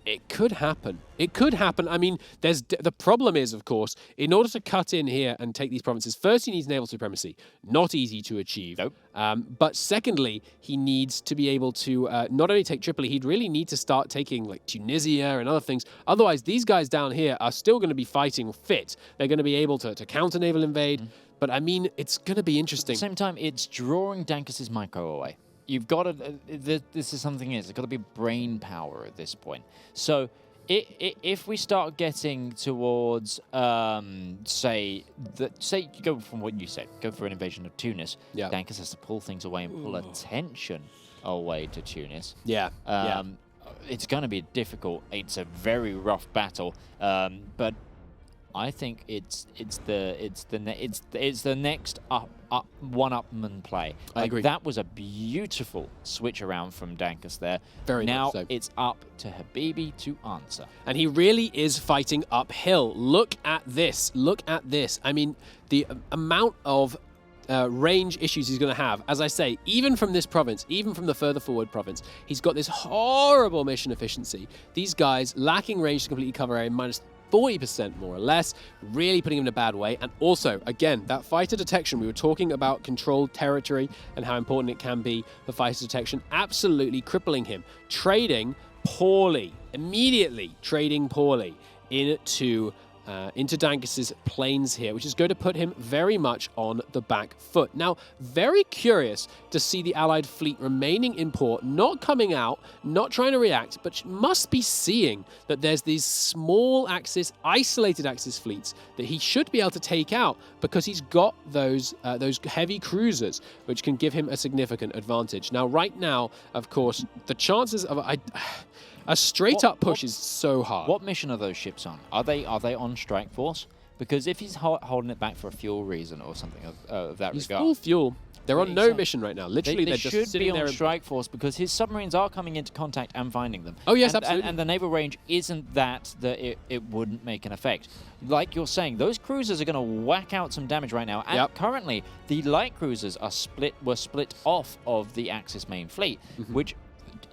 It could happen. It could happen. I mean, the problem is, of course, in order to cut in here and take these provinces, first he needs naval supremacy. Not easy to achieve. Nope. But secondly, he needs to be able to not only take Tripoli, he'd really need to start taking like Tunisia and other things. Otherwise, these guys down here are still going to be fighting fit. They're going to be able to counter naval invade. But I mean, it's going to be interesting. At the same time, it's drawing Dankus's micro away. You've got to, this is something else. It's got to be brain power at this point. So if we start getting towards, say you go from what you said, go for an invasion of Tunis, Dankus has to pull things away and pull attention away to Tunis. It's going to be difficult. It's a very rough battle, but I think it's the next one-upman play. I agree. That was a beautiful switch around from Dankus there. Very now much so. It's up to Habibi to answer. And he really is fighting uphill. Look at this. Look at this. I mean, the amount of range issues he's going to have. As I say, even from this province, even from the further forward province, he's got this horrible mission efficiency. These guys lacking range to completely cover area, minus 40% more or less, really putting him in a bad way. And also, again, that fighter detection, we were talking about controlled territory and how important it can be for fighter detection, absolutely crippling him. Trading poorly, immediately trading poorly into Dankus's planes here, which is going to put him very much on the back foot. Now, very curious to see the Allied fleet remaining in port, not coming out, not trying to react, but must be seeing that there's these small Axis, isolated Axis fleets that he should be able to take out because he's got those heavy cruisers, which can give him a significant advantage. Now, right now, of course, the chances of a straight-up push is so hard. What mission are those ships on? Are they on strike force? Because if he's holding it back for a fuel reason or something of that He's regard, full fuel. They're on no mission right now. Literally, they're just should sitting be there on strike force because his submarines are coming into contact and finding them. Oh yes, and, absolutely. And the naval range isn't that it wouldn't make an effect. Like you're saying, those cruisers are going to whack out some damage right now. And currently, the light cruisers were split off of the Axis main fleet, which,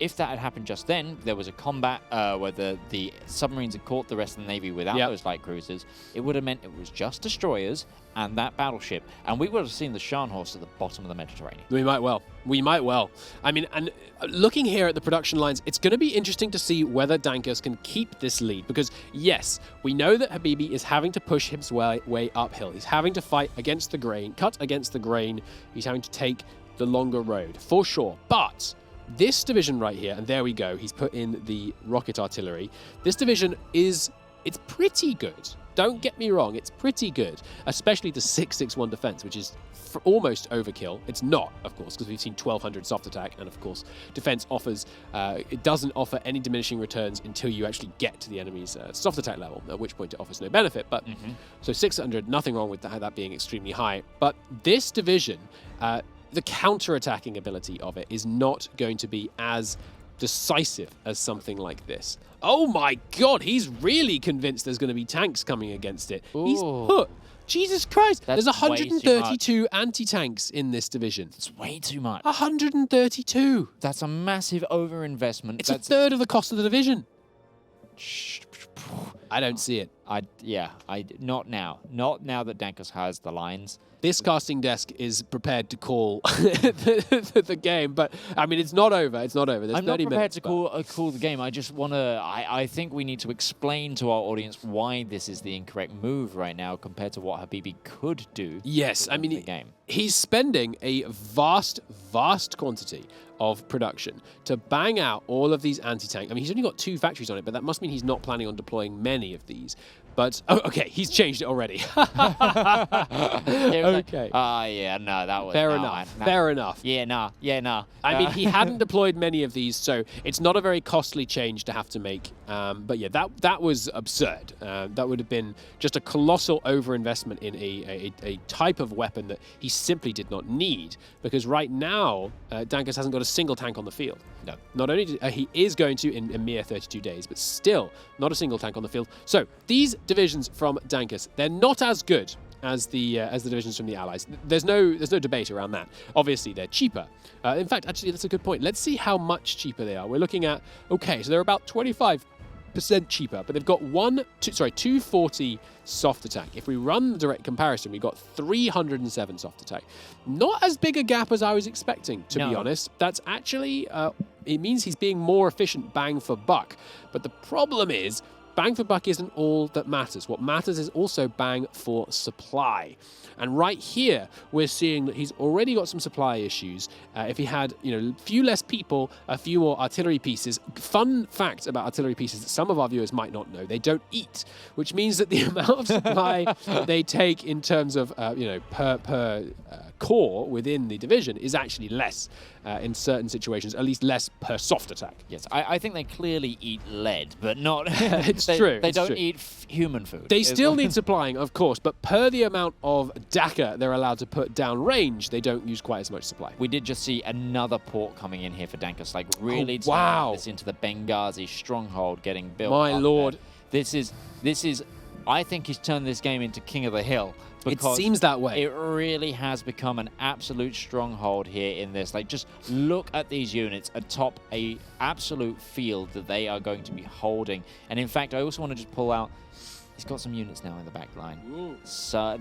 if that had happened just then, there was a combat where the submarines had caught the rest of the Navy without those light cruisers, it would have meant it was just destroyers and that battleship, and we would have seen the Scharnhorst at the bottom of the Mediterranean. We might well. We might well. I mean, and looking here at the production lines, it's going to be interesting to see whether Dankus can keep this lead, because yes, we know that Habibi is having to push his way uphill. He's having to fight against the grain, cut against the grain. He's having to take the longer road, for sure. But this division right here, and there we go, he's put in the rocket artillery. This division it's pretty good. Don't get me wrong, it's pretty good, especially the 661 defense, which is almost overkill. It's not, of course, because we've seen 1200 soft attack, and of course, defense offers, it doesn't offer any diminishing returns until you actually get to the enemy's soft attack level, at which point it offers no benefit. But so 600, nothing wrong with that being extremely high. But this division, the counter-attacking ability of it is not going to be as decisive as something like this. Oh my god, he's really convinced there's going to be tanks coming against it. Ooh. He's put Jesus Christ! That's There's way too 132 anti-tanks in this division. It's way too much. 132! That's a massive overinvestment. It's a third of the cost of the division. I don't see it. Not now. Not now that Dankus has the lines. This casting desk is prepared to call the game, but I mean, it's not over. It's not over. There's I'm not 30 prepared minutes, to call the game. I just want to. I think we need to explain to our audience why this is the incorrect move right now compared to what Habibi could do. Yes, I the mean, game. He's spending a vast quantity of production to bang out all of these anti-tank. I mean, he's only got 2 factories on it, but that must mean he's not planning on deploying many of these. But, oh, okay, he's changed it already. Okay. Yeah, no, that was... Fair enough. Fair enough. Yeah, nah. I mean, he hadn't deployed many of these, so it's not a very costly change to have to make. But yeah, that was absurd. That would have been just a colossal overinvestment in a type of weapon that he simply did not need. Because right now, Dankus hasn't got a single tank on the field. No. Not only he is going to in a mere 32 days, but still not a single tank on the field. So these divisions from Dankus, they're not as good as the divisions from the Allies. There's no debate around that. Obviously, they're cheaper. In fact, actually, that's a good point. Let's see how much cheaper they are. We're looking at, okay, so they're about 25% cheaper, but they've got 240 soft attack. If we run the direct comparison, we got 307 soft attack. Not as big a gap as I was expecting, to be honest. That's actually, it means he's being more efficient bang for buck. But the problem is, bang for buck isn't all that matters. What matters is also bang for supply. And right here, we're seeing that he's already got some supply issues. If he had, a few less people, a few more artillery pieces. Fun fact about artillery pieces that some of our viewers might not know: they don't eat, which means that the amount of supply they take in terms of, per core within the division is actually less in certain situations, at least less per soft attack. Yes, I think they clearly eat lead, but not... It's true. They don't eat human food. They still need supplying, of course, but per the amount of DACA they're allowed to put down range, they don't use quite as much supply. We did just see another port coming in here for Dankus, like really wow. turning this into the Benghazi stronghold getting built. My lord. There. This is, I think he's turned this game into King of the Hill. It seems that way. It really has become an absolute stronghold here in this. Like, just look at these units atop a absolute field that they are going to be holding. And in fact, I also want to just pull out, he's got some units now in the back line. Ooh. So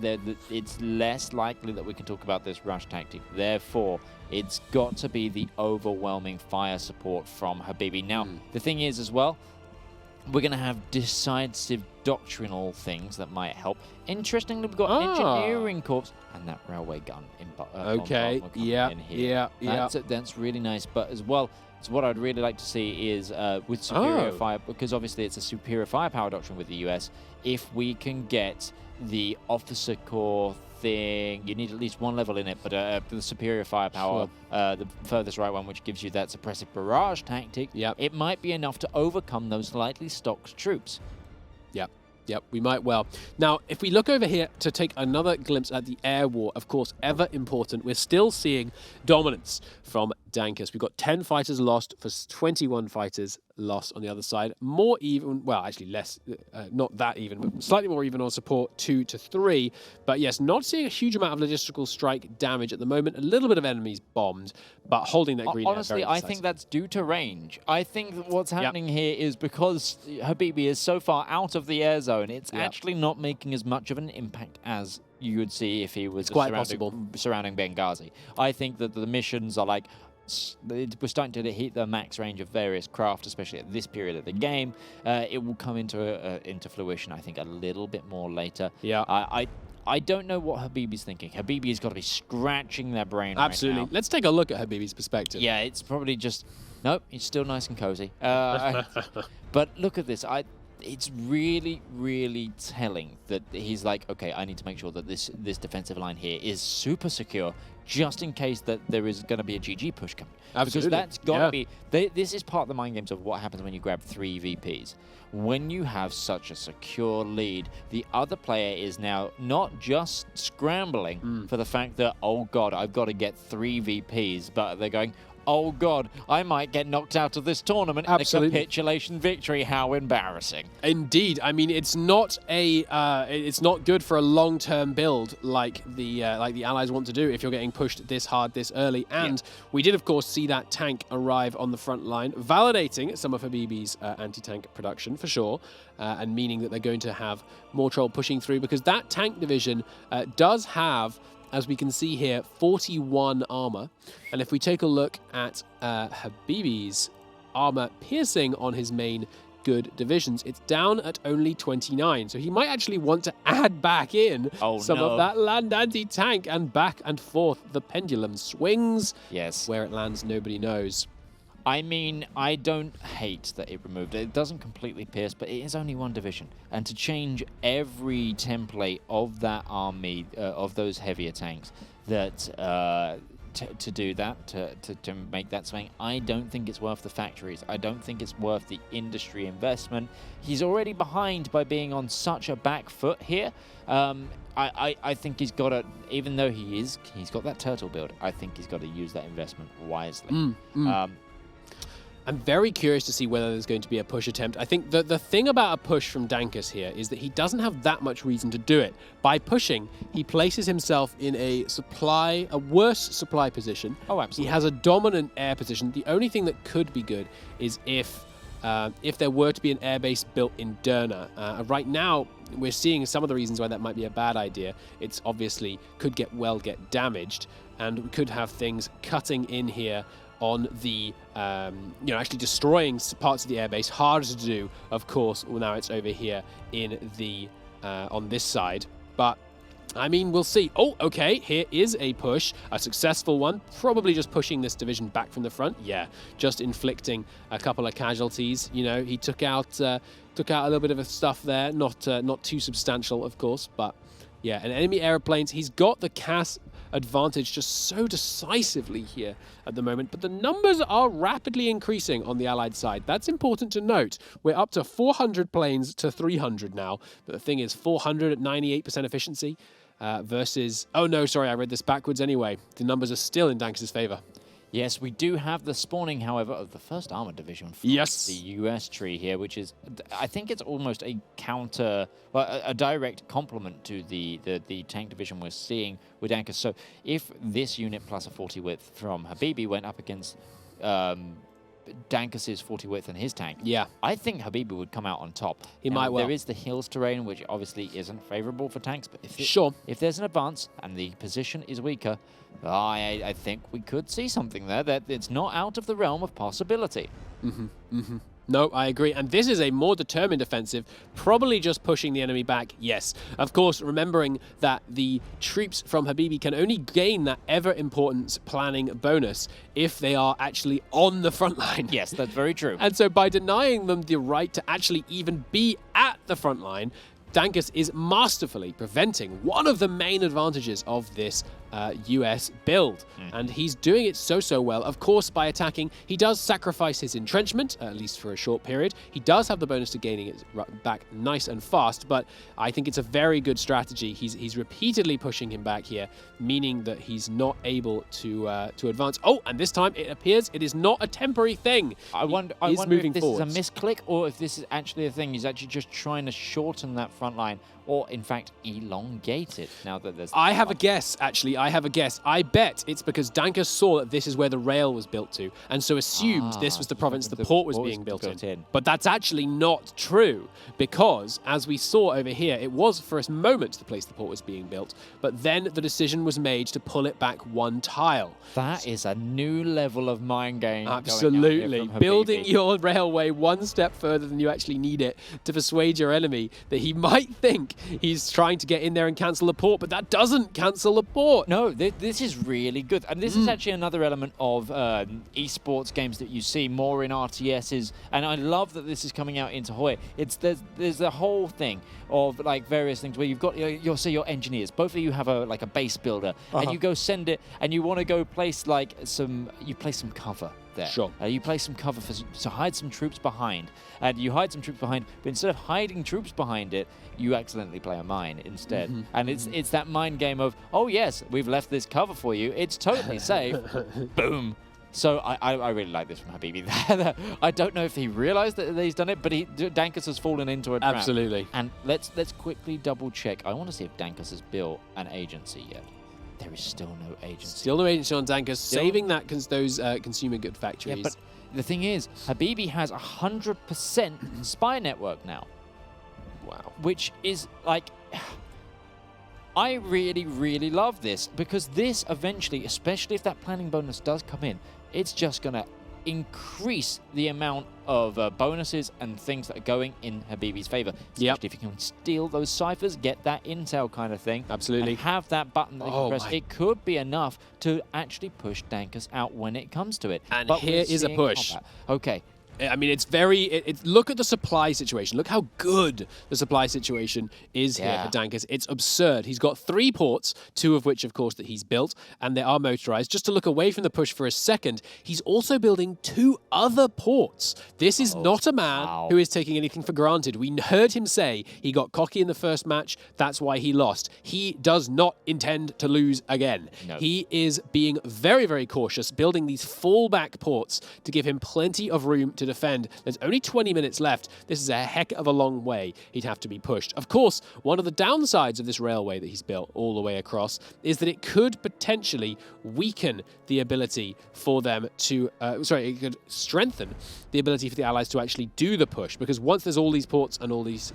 it's less likely that we can talk about this rush tactic. Therefore, it's got to be the overwhelming fire support from Habibi. Now, the thing is as well, we're going to have decisive doctrinal things that might help. Interestingly, we've got engineering corps and that railway gun in okay, in here. That's really nice. But as well, so what I'd really like to see is with superior fire, because obviously it's a superior firepower doctrine with the US, if we can get the officer corps thing, you need at least 1 level in it, but the superior firepower, the furthest right one, which gives you that suppressive barrage tactic, it might be enough to overcome those lightly stocked troops. Yep, we might well. Now, if we look over here to take another glimpse at the air war, of course, ever important, we're still seeing dominance from Dankus. We've got 10 fighters lost for 21 fighters lost on the other side. More even, well, actually less, not that even, but slightly more even on support, 2 to 3. But yes, not seeing a huge amount of logistical strike damage at the moment. A little bit of enemies bombed, but holding that green honestly, air very I think that's due to range. I think that what's happening here is because Habibi is so far out of the air zone, it's actually not making as much of an impact as you would see if he was surrounding Benghazi. I think that the missions are like, we're starting to hit the max range of various craft, especially at this period of the game. It will come into fruition, I think, a little bit more later. I don't know what Habibi's thinking. Habibi's got to be scratching their brain Absolutely. right now. Let's take a look at Habibi's perspective. Yeah, it's probably just... Nope, he's still nice and cozy. But look at this. It's really, really telling that he's like, okay, I need to make sure that this defensive line here is super secure, just in case that there is going to be a GG push coming. Absolutely. Because that's got to be... This is part of the mind games of what happens when you grab 3 VPs. When you have such a secure lead, the other player is now not just scrambling for the fact that, oh God, I've got to get 3 VPs, but they're going, oh God, I might get knocked out of this tournament Absolutely. in a capitulation victory. How embarrassing. Indeed. I mean, it's not good for a long-term build like the Allies want to do if you're getting pushed this hard this early. And we did, of course, see that tank arrive on the front line, validating some of Habibi's anti-tank production for sure, and meaning that they're going to have more trouble pushing through, because that tank division does have, as we can see here, 41 armor. And if we take a look at Habibi's armor piercing on his main good divisions, it's down at only 29. So he might actually want to add back in some of that land anti-tank, and back and forth the pendulum swings. Yes. Where it lands, nobody knows. I mean, I don't hate that it removed it. It doesn't completely pierce, but it is only one division. And to change every template of that army, of those heavier tanks, that to do that, to make that swing, I don't think it's worth the factories. I don't think it's worth the industry investment. He's already behind by being on such a back foot here. I think he's got to, even though he's got that turtle build, I think he's got to use that investment wisely. I'm very curious to see whether there's going to be a push attempt. I think the thing about a push from Dankus here is that he doesn't have that much reason to do it. By pushing, he places himself in a worse supply position. Oh, absolutely. He has a dominant air position. The only thing that could be good is if there were to be an airbase built in Derna. Right now, we're seeing some of the reasons why that might be a bad idea. It's obviously could get damaged, and we could have things cutting in here on the, actually destroying parts of the airbase. Harder to do, of course. Well, now it's over here in the on this side, but I mean, we'll see. Oh, okay, here is a push, a successful one. Probably just pushing this division back from the front. Yeah, just inflicting a couple of casualties. You know, he took out a little bit of stuff there. Not too substantial, of course, but yeah, and enemy aeroplanes. He's got the CAS advantage just so decisively here at the moment, but the numbers are rapidly increasing on the Allied side. That's important to note. We're up to 400 planes to 300 now, but the thing is 400 at 98% efficiency versus... Oh no, sorry, I read this backwards anyway. The numbers are still in Dankus' favor. Yes, we do have the spawning, however, of the first armored division from the US tree here, which is, I think it's almost a counter, well, a direct complement to the tank division we're seeing with Dankus. So if this unit plus a 40 width from Habibi went up against Dankus's 40 width and his tank, I think Habibi would come out on top. He might well. There is the hills terrain, which obviously isn't favorable for tanks, but if there's an advance and the position is weaker, I think we could see something there that it's not out of the realm of possibility. No, I agree. And this is a more determined offensive, probably just pushing the enemy back, yes. Of course, remembering that the troops from Habibi can only gain that ever-important planning bonus if they are actually on the front line. Yes, that's very true. And so by denying them the right to actually even be at the front line, Dankus is masterfully preventing one of the main advantages of this US build. And he's doing it so well. Of course, by attacking, he does sacrifice his entrenchment, at least for a short period. He does have the bonus to gaining it back nice and fast, but I think it's a very good strategy. He's repeatedly pushing him back here, meaning that he's not able to advance. Oh, and this time it appears it is not a temporary thing. I wonder if this is a misclick or if this is actually a thing. He's actually just trying to shorten that front line, or in fact elongate it now that there's... I have a guess, actually. I have a guess. I bet it's because Dankus saw that this is where the rail was built to, and so assumed this was the province the port was being built in. But that's actually not true, because as we saw over here, it was for a moment the place the port was being built, but then the decision was made to pull it back one tile. That is a new level of mind game. Absolutely. Building your railway one step further than you actually need it to persuade your enemy that he might think he's trying to get in there and cancel the port, but that doesn't cancel the port. No, this is really good. And this is actually another element of esports games that you see more in RTSs. And I love that this is coming out into Hoy. There's the whole thing of like various things where you've got your engineers. Both of you have a base builder, and you go send it, and you want to go place some cover there. Sure. You place some cover to hide some troops behind, and you hide some troops behind, but instead of hiding troops behind it, you accidentally play a mine instead. And it's that mind game of, oh yes, we've left this cover for you, it's totally safe. Boom. So I really like this from Habibi. I don't know if he realized that he's done it, but Dankus has fallen into a trap. Absolutely. And let's quickly double check. I want to see if Dankus has built an agency yet. There is still no agency. Still no agency on Dankus, saving those consumer good factories. Yeah, but the thing is, Habibi has 100% spy network now. Wow. Which is like... I really, really love this, because this eventually, especially if that planning bonus does come in, it's just going to increase the amount of bonuses and things that are going in Habibi's favor. Especially if you can steal those ciphers, get that intel kind of thing. Absolutely. And have that button that you can press. It could be enough to actually push Dankus out when it comes to it. And but here is a push. Combat. Okay. I mean, it's very... look at the supply situation. Look how good the supply situation is here for Dankus. It's absurd. He's got 3 ports, 2 of which, of course, that he's built, and they are motorized. Just to look away from the push for a second, he's also building 2 other ports. This is not a man who is taking anything for granted. We heard him say he got cocky in the first match. That's why he lost. He does not intend to lose again. No. He is being very, very cautious, building these fallback ports to give him plenty of room to defend. There's only 20 minutes left. This is a heck of a long way he'd have to be pushed. Of course, one of the downsides of this railway that he's built all the way across is that it could potentially weaken the ability for them to... it could strengthen the ability for the Allies to actually do the push, because once there's all these ports and all these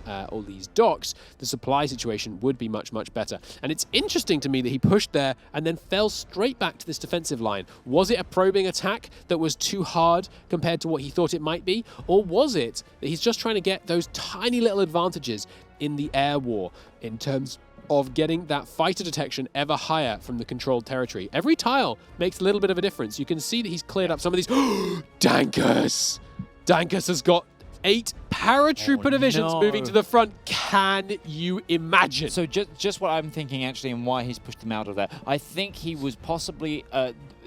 docks, the supply situation would be much, much better. And it's interesting to me that he pushed there and then fell straight back to this defensive line. Was it a probing attack that was too hard compared to what he thought it might be? Or was it that he's just trying to get those tiny little advantages in the air war in terms of getting that fighter detection ever higher from the controlled territory? Every tile makes a little bit of a difference. You can see that he's cleared up some of these. Dankus! Dankus has got 8 paratrooper divisions moving to the front. Can you imagine? So just what I'm thinking, actually, and why he's pushed them out of there. I think he was possibly...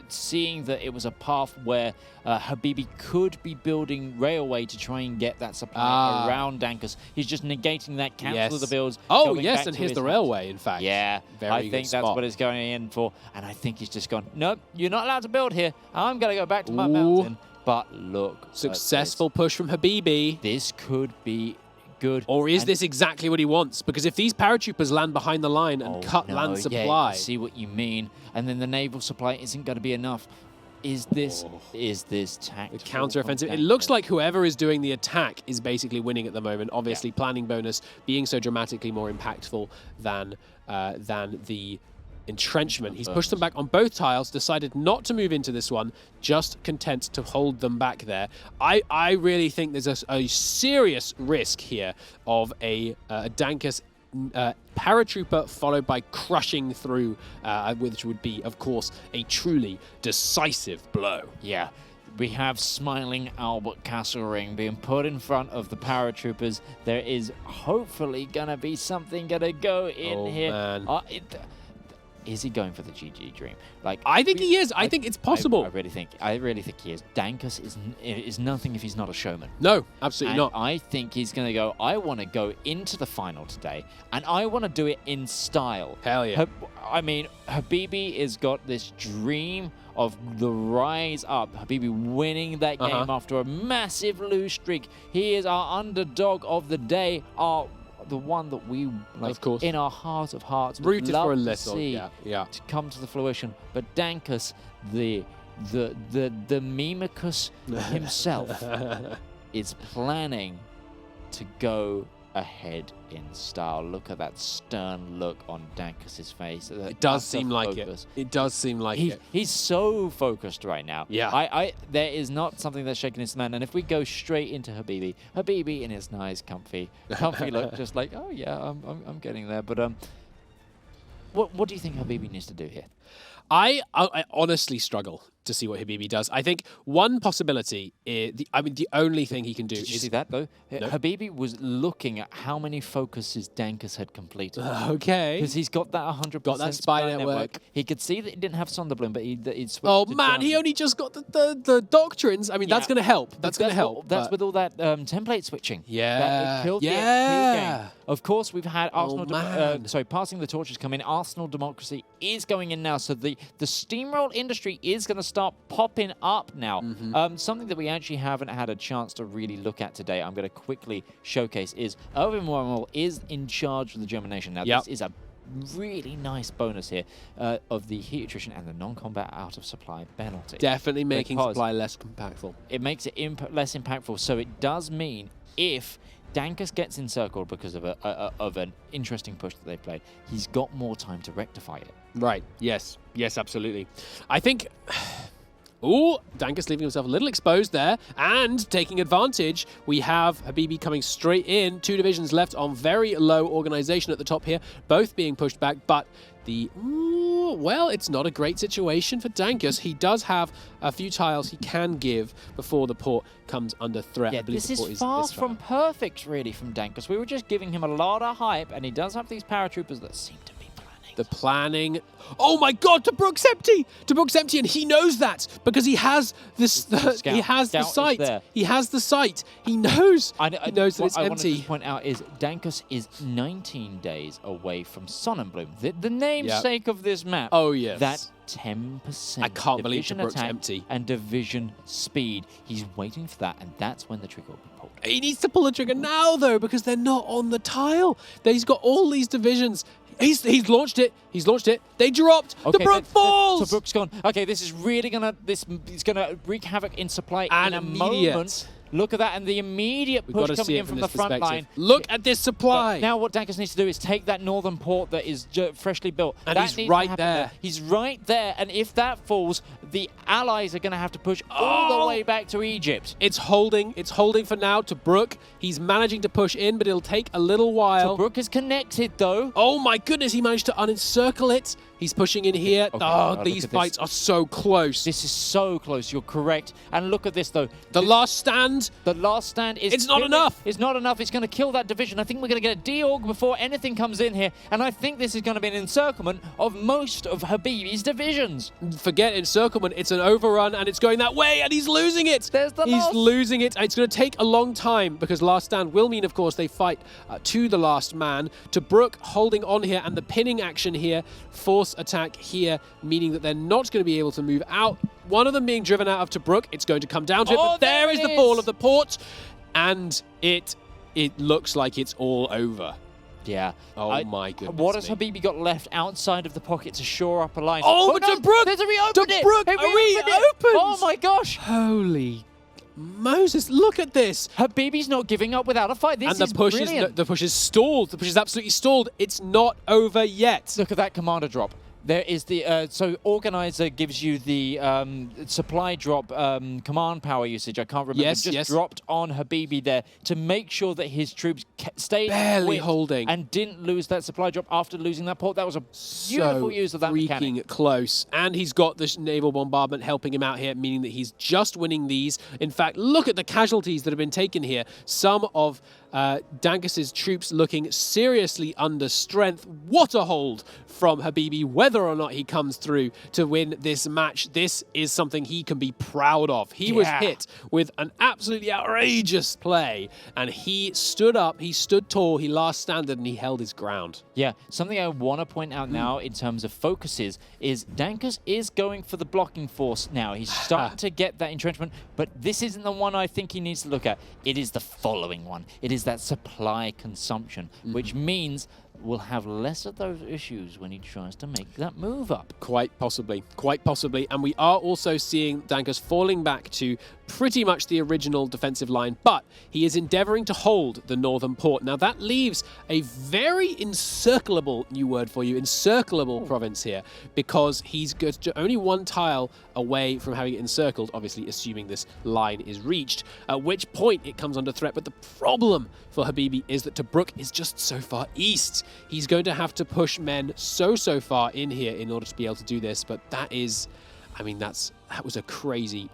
seeing that it was a path where Habibi could be building railway to try and get that supply around Dankus. He's just negating that, cancel the builds. Oh, yes, and here's the railway, in fact. Yeah, I think that's what it's going in for. And I think he's just gone, nope, you're not allowed to build here. I'm going to go back to my mountain. But look. Successful push from Habibi. This could be good. Or is this exactly what he wants? Because if these paratroopers land behind the line and cut land supply... I see what you mean. And then the naval supply isn't going to be enough. Is this tactical? The counter-offensive. It looks like whoever is doing the attack is basically winning at the moment. Obviously, planning bonus being so dramatically more impactful than the entrenchment. He's pushed them back on both tiles, decided not to move into this one, just content to hold them back there. I really think there's a serious risk here of a Dankus paratrooper followed by crushing through, which would be, of course, a truly decisive blow. Yeah. We have smiling Albert Kesselring being put in front of the paratroopers. There is hopefully going to be something going to go in here. Man. Is he going for the GG dream? Like, I think he is. I think it's possible. I really think he is. Dankus is nothing if he's not a showman. No, absolutely not. I think he's going to go, I want to go into the final today, and I want to do it in style. Hell yeah. I mean, Habibi has got this dream of the rise up. Habibi winning that game after a massive lose streak. He is our underdog of the day, the one that we, like, of course, in our heart of hearts, rooted for a little, to come to the fruition. But Dankus, the Memecus himself, is planning to go ahead in style. Look at that stern look on Dankus's face. It does seem like it. It does seem like it. He's so focused right now. Yeah. There is not something that's shaking his man. And if we go straight into Habibi in his nice, comfy look, just like, oh yeah, I'm getting there. But what do you think Habibi needs to do here? I honestly struggle to see what Habibi does. I think one possibility is, the only thing he can do is... Did you see that, though? No. Habibi was looking at how many focuses Dankus had completed. Okay. Because he's got that 100% got that spy network. He could see that he didn't have Sonderbloom, but he'd switched Oh, man, he only just got the doctrines. I mean, that's going to help. That's going to help. That's with all that template switching. Yeah. That killed the XP game. Of course, we've had Arsenal... passing the torch has come in. Arsenal Democracy is going in now, so the steamroll industry is going to start popping up now. Something that we actually haven't had a chance to really look at today, I'm going to quickly showcase, is Erwin Rommel is in charge of the German nation. Now, this is a really nice bonus here of the heat attrition and the non-combat out of supply penalty. Definitely making supply less impactful. It makes it less impactful, so it does mean if Dankus gets encircled because of an interesting push that they played, he's got more time to rectify it. Right, yes, absolutely. I think... Ooh, Dankus leaving himself a little exposed there and taking advantage. We have Habibi coming straight in. 2 divisions left on very low organization at the top here, both being pushed back, but well, it's not a great situation for Dankus. He does have a few tiles he can give before the port comes under threat. Yeah, this is far from perfect, really, from Dankus. We were just giving him a lot of hype, and he does have these paratroopers that seem to be planning. The planning. Oh my God! Tobruk's empty. Tobruk's empty, and he knows that because he has this. He has the sight. He has the sight. He knows. He knows that it's empty. What I wanted to point out is Dankus is 19 days away from Sonnenblume, the namesake of this map. Oh yes. That 10%. I can't believe Tobruk's empty. And division speed. He's waiting for that, and that's when the trigger will be pulled. He needs to pull the trigger now, though, because they're not on the tile. He's got all these divisions. He's launched it. He's launched it. They dropped. Okay, Tobruk falls. Tobruk's gone. Okay, this is really gonna wreak havoc in supply in a moment. Look at that, and the immediate push coming in from the front line. Look at this supply. But now what Dankus needs to do is take that northern port that is freshly built. And he's right there. He's right there, and if that falls, the allies are going to have to push all the way back to Egypt. It's holding for now. Tobruk, he's managing to push in, but it'll take a little while. Tobruk is connected, though. Oh my goodness, he managed to unencircle it. He's pushing in here. Okay, these fights are so close. This is so close, you're correct. And look at this, though. The last stand. The last stand is... It's not enough. It's not enough. It's going to kill that division. I think we're going to get a deorg before anything comes in here. And I think this is going to be an encirclement of most of Habibi's divisions. Forget encirclement. It's an overrun, and it's going that way, and he's losing it. There's the loss. He's losing it. And it's going to take a long time, because last stand will mean, of course, they fight to the last man. Tobruk holding on here, and the pinning action here, force attack here, meaning that they're not going to be able to move out. One of them being driven out of Tobruk. It's going to come down to it, but there is the fall of the port, and it looks like it's all over. Yeah. Oh my goodness. What has Habibi got left outside of the pocket to shore up a line? Oh, but no, Tobruk! There's a reopened it! Tobruk reopened! Oh my gosh! Holy Moses, look at this. Habibi's not giving up without a fight. This is brilliant. The push is stalled. The push is absolutely stalled. It's not over yet. Look at that commander drop. There is the so organizer gives you the supply drop command power usage. I can't remember. Yes, dropped on Habibi there to make sure that his troops stayed barely holding and didn't lose that supply drop after losing that port. That was a beautiful use of that mechanic. Freaking close. And he's got this naval bombardment helping him out here, meaning that he's just winning these. In fact, look at the casualties that have been taken here. Some of Dankus's troops looking seriously under strength. What a hold from Habibi. Whether or not he comes through to win this match, this is something he can be proud of. He was hit with an absolutely outrageous play, and he stood up, he stood tall, he last standed, and he held his ground. Yeah, something I want to point out now in terms of focuses is Dankus is going for the blocking force now. He's starting to get that entrenchment, but this isn't the one I think he needs to look at. It is the following one. It is that supply consumption, which means we'll have less of those issues when he tries to make that move up. Quite possibly. And we are also seeing Dankus falling back to pretty much the original defensive line, but he is endeavoring to hold the northern port. Now that leaves a very encirclable, new word for you, encirclable province here, because he's only one tile away from having it encircled, obviously assuming this line is reached, at which point it comes under threat. But the problem for Habibi is that Tobruk is just so far east. He's going to have to push men so far in here in order to be able to do this, but that is... I mean, that was a crazy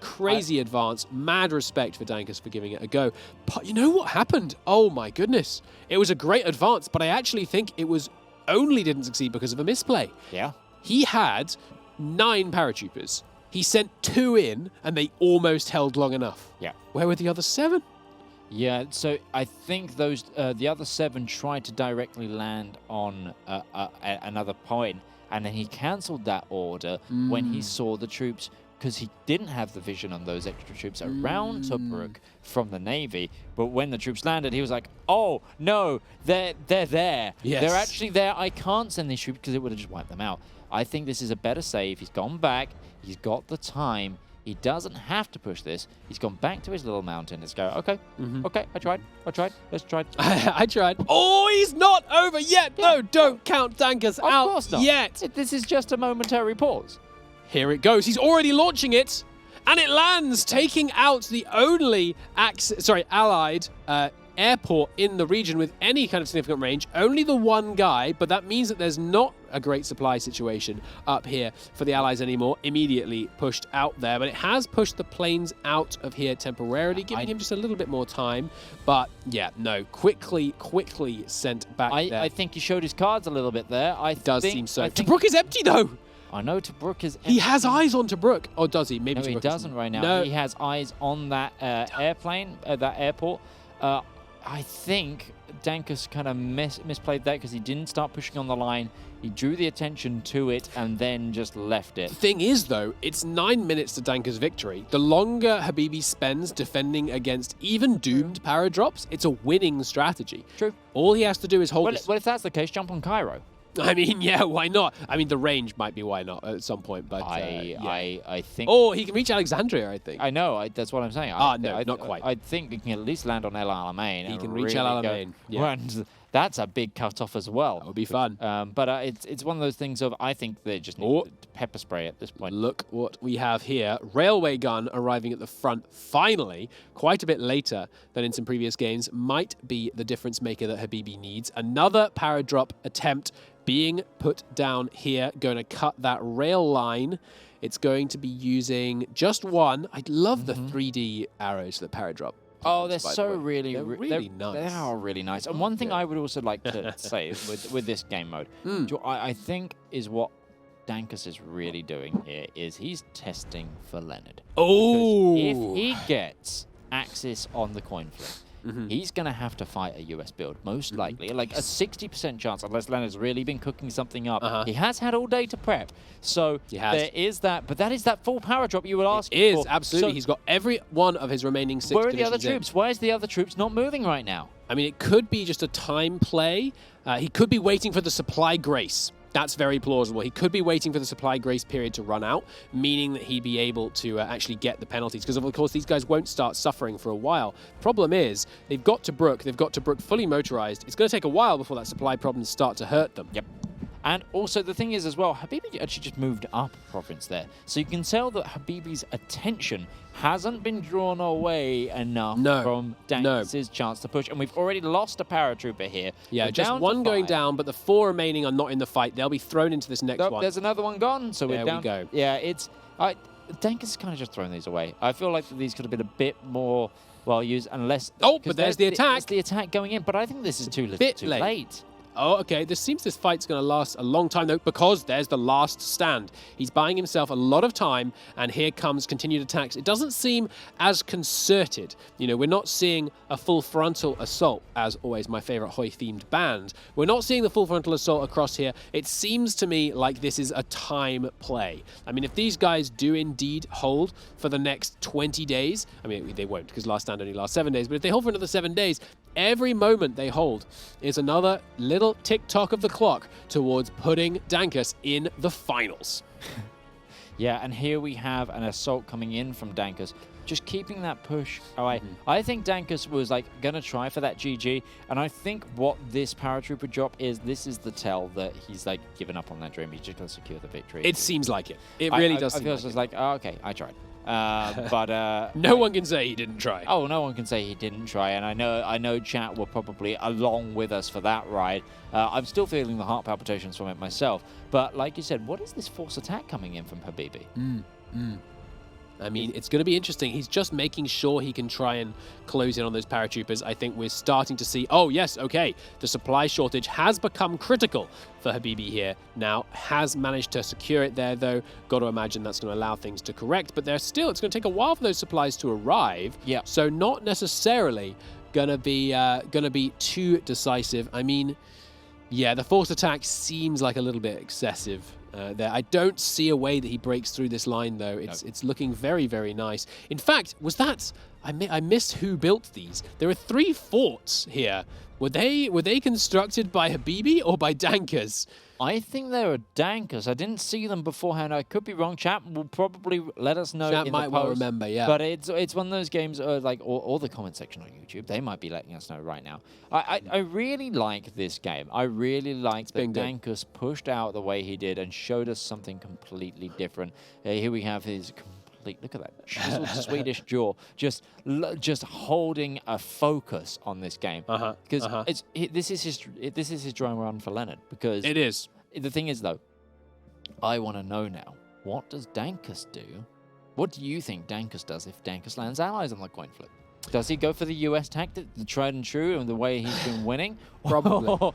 advance. Mad respect for Dankus for giving it a go. But you know what happened? Oh my goodness. It was a great advance, but I actually think it was only didn't succeed because of a misplay. Yeah. He had 9 paratroopers. He sent 2 in, and they almost held long enough. Yeah. Where were the other 7? Yeah, so I think those the other 7 tried to directly land on another point, and then he cancelled that order when he saw the troops because he didn't have the vision on those extra troops around Tobruk from the Navy. But when the troops landed, he was like, oh, no, they're there. Yes. They're actually there. I can't send these troops because it would have just wiped them out. I think this is a better save. He's gone back. He's got the time. He doesn't have to push this. He's gone back to his little mountain. Let's go, okay, okay, I tried. Let's try. I tried. Oh, he's not over yet. Yeah. No, don't count Dankus out Of course not. yet. This is just a momentary pause. Here it goes. He's already launching it. And it lands, taking out the only allied airport in the region with any kind of significant range. Only the one guy, but that means that there's not a great supply situation up here for the allies anymore. Immediately pushed out there, but it has pushed the planes out of here temporarily, giving him just a little bit more time. But yeah, no, quickly sent back there. I think he showed his cards a little bit there. Does seem so. Tobruk is empty though. I know Tobruk is empty. He has eyes on Tobruk. Or does he? Maybe No, he Tobruk doesn't right now. No. He has eyes on that airplane, that airport. I think Dankus kind of misplayed that because he didn't start pushing on the line. He drew the attention to it and then just left it. The thing is, though, it's 9 minutes to Dankus' victory. The longer Habibi spends defending against even doomed paradrops, it's a winning strategy. True. All he has to do is hold Well, if that's the case, jump on Cairo. I mean, yeah, why not? I mean, the range might be why not at some point, but I think... Oh, he can reach Alexandria, I think. I know, that's what I'm saying. No, not quite. I think he can at least land on El Alamein. He and can reach really El go- Alamein, yeah. And that's a big cutoff as well. That would be fun. But it's one of those things of, I think they just need to pepper spray at this point. Look what we have here. Railway gun arriving at the front finally, quite a bit later than in some previous games, might be the difference maker that Habibi needs. Another paradrop attempt being put down here, going to cut that rail line. It's going to be using just one. I love the 3D arrows that paradrop. Oh, they're by the so way. really, They're really nice. They are really nice. And one thing I would also like to say with this game mode, I think is what Dankus is really doing here is he's testing for Leonard. Oh! Because if he gets access on the coin flip, he's going to have to fight a US build, most likely. Like a 60% chance, unless Leonard's really been cooking something up. He has had all day to prep. So there is that. But that is that full power drop you would ask for. It is, absolutely. So he's got every one of his remaining 6 where are the other divisions in. troops? Why is the other troops not moving right now? I mean, it could be just a time play. He could be waiting for the supply grace. That's very plausible. He could be waiting for the supply grace period to run out, meaning that he'd be able to actually get the penalties. Because, of course, these guys won't start suffering for a while. Problem is, they've got Tobruk fully motorized. It's going to take a while before that supply problems start to hurt them. Yep. And also, the thing is as well, Habibi actually just moved up a province there. So you can tell that Habibi's attention hasn't been drawn away enough from Dankus' chance to push. And we've already lost a paratrooper here. Yeah, we're just down one to going 5. down, but the 4 remaining are not in the fight. They'll be thrown into this next one. There's another one gone, so we're down. There we go. Yeah, it's... Dankus has kind of just thrown these away. I feel like these could have been a bit more well used, unless... Oh, but there's the attack. There's the attack going in, but I think this is too late. Oh, okay. This fight's going to last a long time, though, because there's the last stand. He's buying himself a lot of time, and here comes continued attacks. It doesn't seem as concerted. You know, we're not seeing a full frontal assault, as always my favorite Hoi-themed band. We're not seeing the full frontal assault across here. It seems to me like this is a time play. I mean, if these guys do indeed hold for the next 20 days, I mean, they won't, because last stand only lasts 7 days, but if they hold for another 7 days, every moment they hold is another little tick-tock of the clock towards putting Dankus in the finals. Yeah, and here we have an assault coming in from Dankus, just keeping that push away. I think Dankus was like gonna try for that GG, and I think what this paratrooper drop is, this is the tell that he's like given up on that dream. He's just gonna secure the victory. It seems like it. It really does. I feel just like, oh, okay, I tried. But no one can say he didn't try. Oh, no one can say he didn't try, and I know chat were probably along with us for that ride. I'm still feeling the heart palpitations from it myself. But like you said, what is this force attack coming in from Habibi? I mean, it's going to be interesting. He's just making sure he can try and close in on those paratroopers. I think we're starting to see, oh, yes, okay, the supply shortage has become critical for Habibi here. Now, has managed to secure it there, though. Got to imagine that's going to allow things to correct. But there's still, it's going to take a while for those supplies to arrive. Yeah. So not necessarily going to be too decisive. I mean, yeah, the force attack seems like a little bit excessive. there. I don't see a way that he breaks through this line, though. It's looking very, very nice. In fact, was that... I missed who built these. There are 3 forts here. Were they constructed by Habibi or by Dankus? I think they were Dankus. I didn't see them beforehand. I could be wrong. Chat will probably let us know. Chat in might the well post. remember, yeah. But it's one of those games, like or the comment section on YouTube. They might be letting us know right now. I really like this game. I really like that Dankus pushed out the way he did and showed us something completely different. Here we have his. Look at that chiseled Swedish jaw, just holding a focus on this game. Because this is his drawing run for Leonard. Because it is. The thing is, though, I want to know now, what does Dankus do? What do you think Dankus does if Dankus lands allies on the coin flip? Does he go for the US tactic, the tried and true, and the way he's been winning? Probably.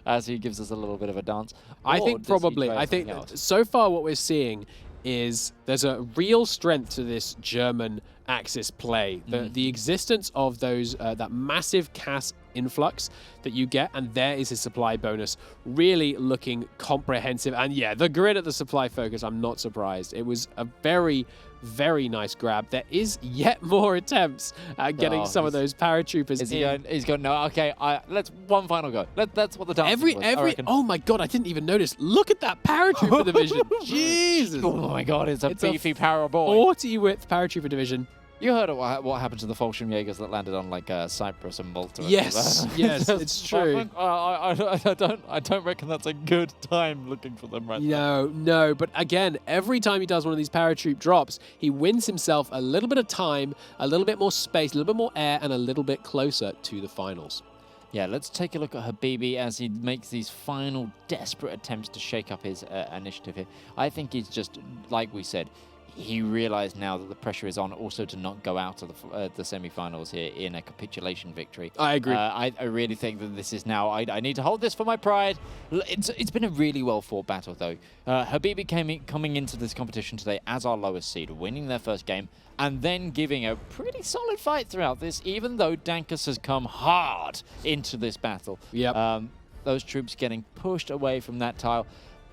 As he gives us a little bit of a dance. I think probably. I think so far what we're seeing is there's a real strength to this German Axis play. The existence of those that massive CAS influx that you get, and there is his supply bonus, really looking comprehensive. And yeah, the grid at the supply focus, I'm not surprised. It was a very, very nice grab. There is yet more attempts at getting some of those paratroopers in. He's going, no, okay, let's one final go. That's what the task was, oh my god, I didn't even notice. Look at that paratrooper division. Jesus. Oh my god, it's a beefy para boy. 40 width paratrooper division. You heard what happened to the Fallschirmjägers that landed on like Cyprus and Malta. Yes, yes, it's true. I don't reckon that's a good time looking for them right now. No, but again, every time he does one of these paratroop drops, he wins himself a little bit of time, a little bit more space, a little bit more air, and a little bit closer to the finals. Yeah, let's take a look at Habibi as he makes these final desperate attempts to shake up his initiative here. I think he's just, like we said, he realized now that the pressure is on also to not go out of the semi-finals here in a capitulation victory. I agree. I really think that this is now, I need to hold this for my pride. It's been a really well-fought battle, though. Habibi coming into this competition today as our lowest seed, winning their first game, and then giving a pretty solid fight throughout this, even though Dankus has come hard into this battle. Yep. Those troops getting pushed away from that tile.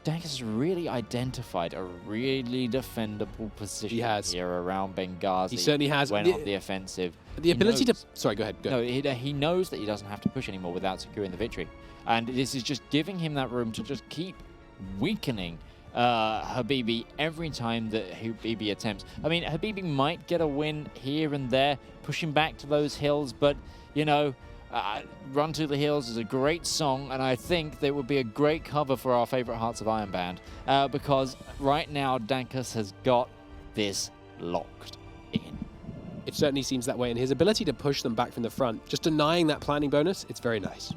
Dankus has really identified a really defendable position here around Benghazi. He certainly has. Went on the offensive. The ability to... Sorry, go ahead. No, he knows that he doesn't have to push anymore without securing the victory. And this is just giving him that room to just keep weakening Habibi every time that Habibi attempts. I mean, Habibi might get a win here and there, pushing back to those hills, but, you know... Run to the Hills is a great song, and I think that would be a great cover for our favorite Hearts of Iron band, because right now Dankus has got this locked in. It certainly seems that way, and his ability to push them back from the front, just denying that planning bonus, it's very nice.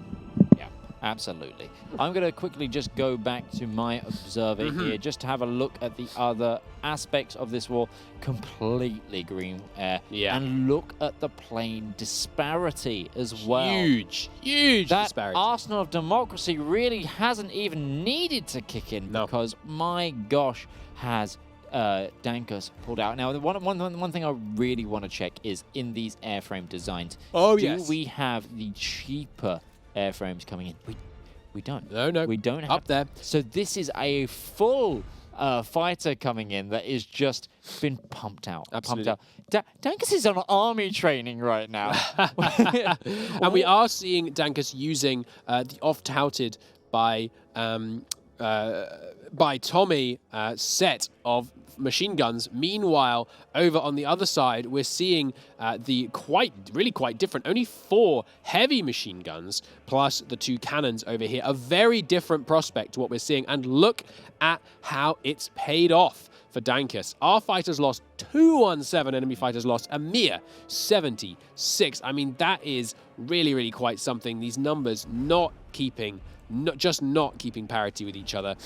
Yeah, absolutely. I'm going to quickly just go back to my observer here, just to have a look at the other aspects of this war. Completely green air. Yeah. And look at the plane disparity as well. Huge disparity. That Arsenal of Democracy really hasn't even needed to kick in because, my gosh, has Dankus pulled out. Now, one thing I really want to check is in these airframe designs. Do we have the cheaper airframes coming in? We don't. No. We don't have. Up there. So this is a full fighter coming in that is just been pumped out. Absolutely. Dankus is on army training right now. And we are seeing Dankus using the oft-touted by Tommy set of machine guns. Meanwhile, over on the other side, we're seeing the really quite different, only 4 heavy machine guns plus the 2 cannons over here. A very different prospect to what we're seeing. And look at how it's paid off for Dankus. Our fighters lost 217, enemy fighters lost a mere 76. I mean, that is really, really quite something. These numbers not keeping parity with each other.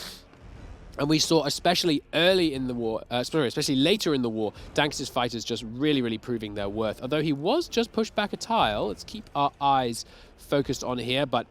And we saw, especially early in the war, especially later in the war, Dankus' fighters just really, really proving their worth. Although he was just pushed back a tile. Let's keep our eyes focused on here. But,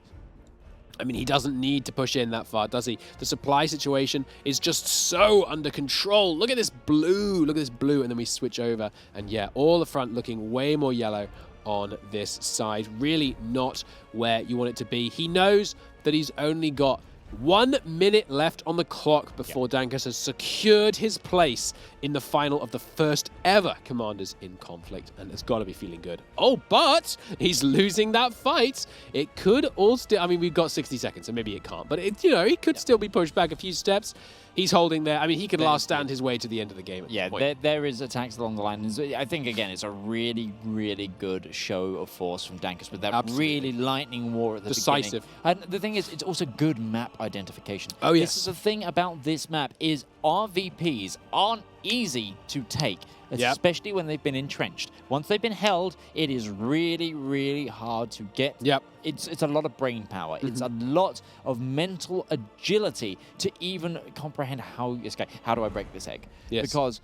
I mean, he doesn't need to push in that far, does he? The supply situation is just so under control. Look at this blue. Look at this blue. And then we switch over. And, yeah, all the front looking way more yellow on this side. Really not where you want it to be. He knows that he's only got 1 minute left on the clock before Dankus has secured his place in the final of the first ever Commanders in Conflict, and it's got to be feeling good. Oh, but he's losing that fight. It could all still, I mean, we've got 60 seconds, so maybe it can't, but it, you know, he could still be pushed back a few steps. He's holding there. I mean, he could last stand his way to the end of the game. Yeah, there is attacks along the line. I think, again, it's a really, really good show of force from Dankus with that really lightning war at the decisive beginning. And the thing is, it's also good map identification. Oh, yes. This is the thing about this map is RVPs aren't easy to take, especially when they've been entrenched. Once they've been held, it is really, really hard to get. It's a lot of brain power. It's a lot of mental agility to even comprehend how you escape. How do I break this egg? Because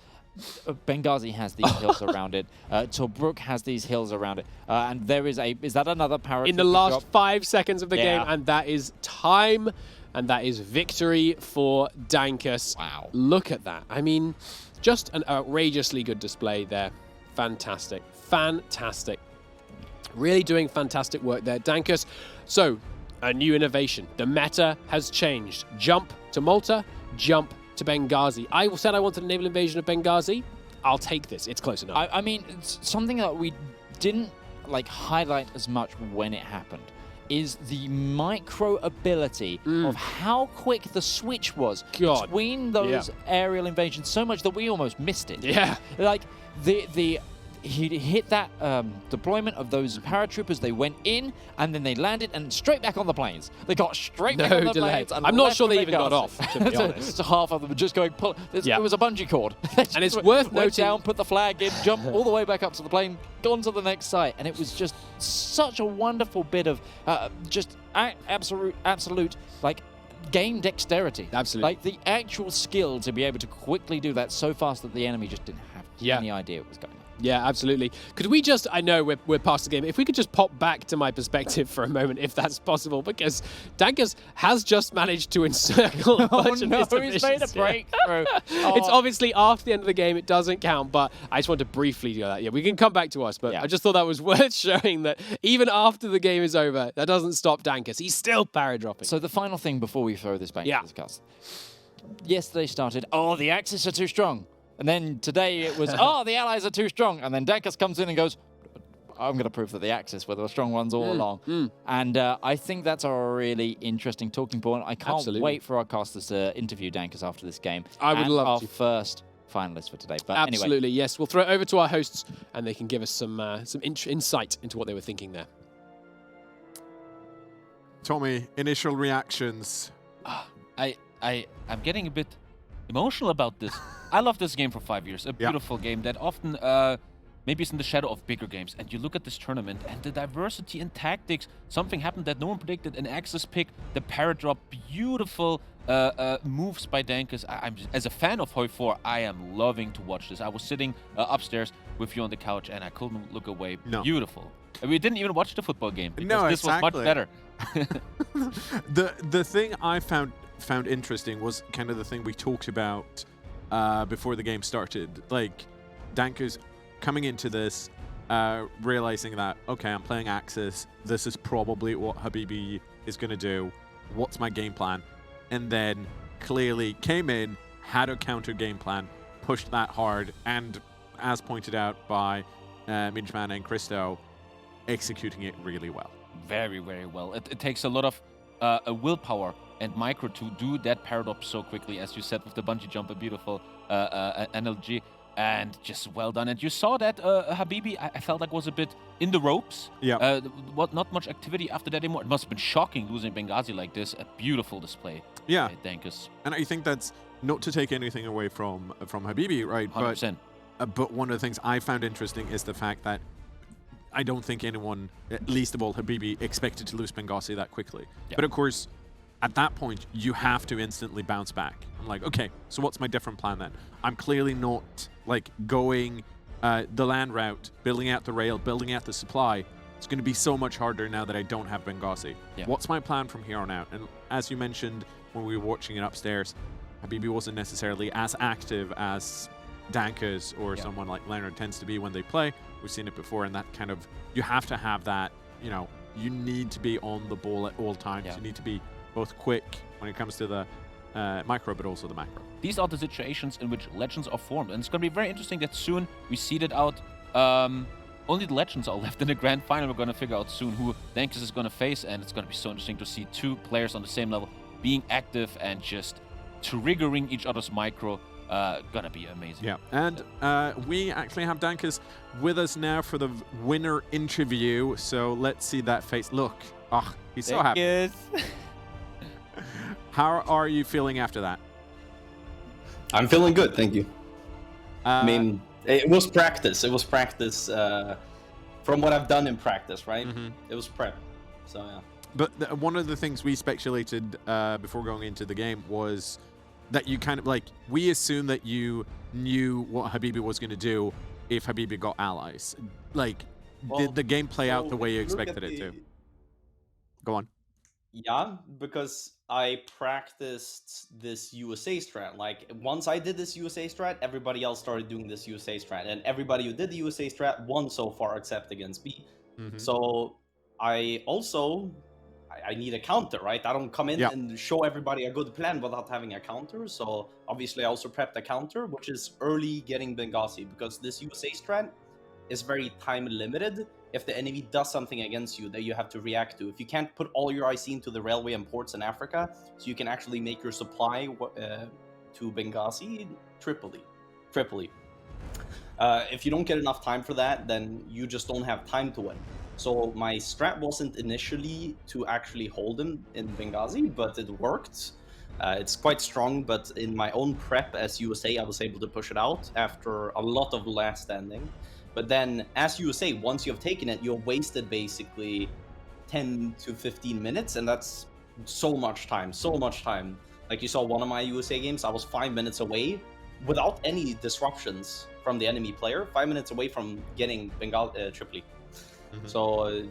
Benghazi has these hills around it. Tobruk has these hills around it. And there is that another parachute in the last 5 seconds of the game, and that is time, and that is victory for Dankus. Wow. Look at that. I mean, just an outrageously good display there. Fantastic. Fantastic. Really doing fantastic work there, Dankus. So, a new innovation. The meta has changed. Jump to Malta, jump to Benghazi. I said I wanted a naval invasion of Benghazi. I'll take this. It's close enough. I mean, it's something that we didn't highlight as much when it happened is the micro ability of how quick the switch was between those aerial invasions, so much that we almost missed it. Like he hit that deployment of those paratroopers. They went in and then they landed and straight back on the planes. They got straight back on the planes. And I'm not sure they even got off, to be honest. So half of them were just going, it was a bungee cord. And it's worth noting, down, put the flag in, jump all the way back up to the plane, gone to the next site. And it was just such a wonderful bit of just absolute game dexterity. Absolutely. Like the actual skill to be able to quickly do that so fast that the enemy just didn't have any idea what was going on. Yeah, absolutely. Could we just, I know we're past the game, if we could just pop back to my perspective for a moment, if that's possible, because Dankus has just managed to encircle a bunch of his divisions. He's made a breakthrough. It's obviously after the end of the game, it doesn't count, but I just want to briefly do that. Yeah, we can come back to us, but I just thought that was worth showing that even after the game is over, that doesn't stop Dankus. He's still para-dropping. So the final thing before we throw this back to this cast. Yesterday started, the Axis are too strong. And then today it was, the Allies are too strong. And then Dankus comes in and goes, I'm going to prove that the Axis were the strong ones all along. And I think that's a really interesting talking point. I can't wait for our casters to interview Dankus after this game. I would love to. Our first finalist for today. But absolutely, anyway. Yes. We'll throw it over to our hosts and they can give us some insight into what they were thinking there. Tommy, initial reactions. I'm getting a bit emotional about this. I love this game for 5 years. A beautiful game that often maybe is in the shadow of bigger games. And you look at this tournament and the diversity in tactics. Something happened that no one predicted. An Axis pick, the paradrop, beautiful moves by Dankus. As a fan of Hoi 4, I am loving to watch this. I was sitting upstairs with you on the couch and I couldn't look away. No. Beautiful. And we didn't even watch the football game because no, this was much better. The thing I found interesting was kind of the thing we talked about before the game started. Like, Dankus coming into this, realizing that, okay, I'm playing Axis. This is probably what Habibi is going to do. What's my game plan? And then clearly came in, had a counter game plan, pushed that hard, and as pointed out by Minchman and Christo, executing it really well. Very, very well. It takes a lot of willpower and micro to do that paradox so quickly, as you said, with the bungee jump, a beautiful NLG, and just well done. And you saw that Habibi, I felt like was a bit in the ropes. Yeah. Not much activity after that anymore. It must have been shocking losing Benghazi like this. A beautiful display. Yeah. Dankus. And I think that's not to take anything away from Habibi, right? 100%. But one of the things I found interesting is the fact that I don't think anyone, least of all Habibi, expected to lose Benghazi that quickly. Yeah. But of course, at that point, you have to instantly bounce back. I'm like, okay, so what's my different plan then? I'm clearly not going the land route, building out the rail, building out the supply. It's going to be so much harder now that I don't have Benghazi. Yeah. What's my plan from here on out? And as you mentioned when we were watching it upstairs, Habibi wasn't necessarily as active as Dankus or someone like Leonard tends to be when they play. We've seen it before, and that kind of, you have to have that, you need to be on the ball at all times. Yeah. You need to be both quick when it comes to the micro, but also the macro. These are the situations in which legends are formed, and it's going to be very interesting that soon we seeded out. Only the legends are left in the grand final. We're going to figure out soon who Dankus is going to face, and it's going to be so interesting to see two players on the same level being active and just triggering each other's micro. Gonna be amazing. Yeah, and we actually have Dankus with us now for the winner interview. So let's see that face. Look, he's so happy. Yes. How are you feeling after that? I'm feeling good, thank you. I mean, it was practice. It was practice from what I've done in practice, right? It was prep. So yeah. But one of the things we speculated before going into the game was that you kind of we assumed that you knew what Habibi was going to do if Habibi got allies. Did the game play out the way you expected it to? Go on. Yeah, because I practiced this USA strat. Once I did this USA strat, everybody else started doing this USA strat. And everybody who did the USA strat won so far except against me. So I need a counter, right? I don't come in and show everybody a good plan without having a counter. So obviously I also prepped a counter, which is early getting Benghazi, because this USA strat is very time limited. If the enemy does something against you that you have to react to, if you can't put all your IC into the railway and ports in Africa, so you can actually make your supply to Benghazi, Tripoli. If you don't get enough time for that, then you just don't have time to win. So my strat wasn't initially to actually hold him in Benghazi, but it worked. It's quite strong, but in my own prep as USA, I was able to push it out after a lot of last standing. But then as USA, once you have taken it, you've wasted basically 10 to 15 minutes, and that's so much time. Like you saw one of my USA games, I was 5 minutes away without any disruptions from the enemy player, 5 minutes away from getting Tripoli. So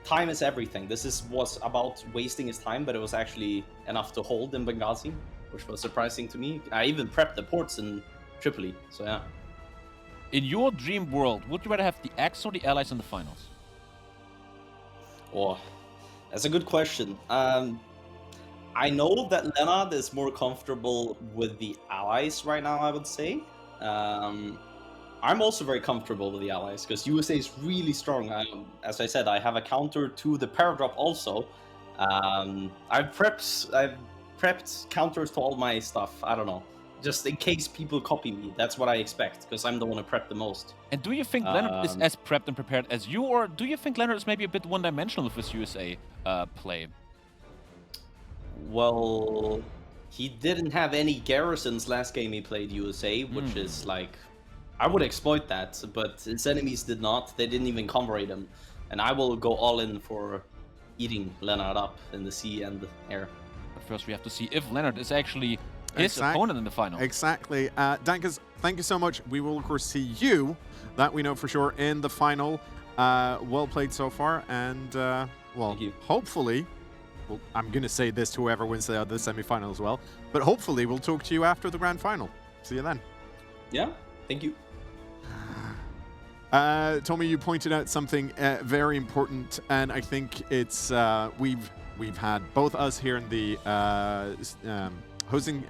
time is everything. This was about wasting his time, but it was actually enough to hold in Benghazi, which was surprising to me. I even prepped the ports in Tripoli, so yeah. In your dream world, would you rather have the X or the Allies in the finals? Oh, that's a good question. I know that Leonard is more comfortable with the Allies right now, I would say. I'm also very comfortable with the Allies, because USA is really strong. As I said, I have a counter to the Paradrop also. I've prepped counters to all my stuff. I don't know. Just in case people copy me. That's what I expect, because I'm the one who prepped the most. And do you think Leonard is as prepped and prepared as you, or do you think Leonard is maybe a bit one-dimensional with his USA play? Well, he didn't have any garrisons last game he played USA, which is I would exploit that, but his enemies did not. They didn't even convoy him. And I will go all in for eating Leonard up in the sea and the air. But first we have to see if Leonard is actually his opponent in the final. Exactly. Dankus, thank you so much. We will, of course, see you, that we know for sure, in the final. Well played so far. And, well, hopefully, well, I'm going to say this to whoever wins the semi-final as well, but hopefully we'll talk to you after the grand final. See you then. Yeah, thank you. Tommy, you pointed out something very important, and I think it's we've had both us here in the hosting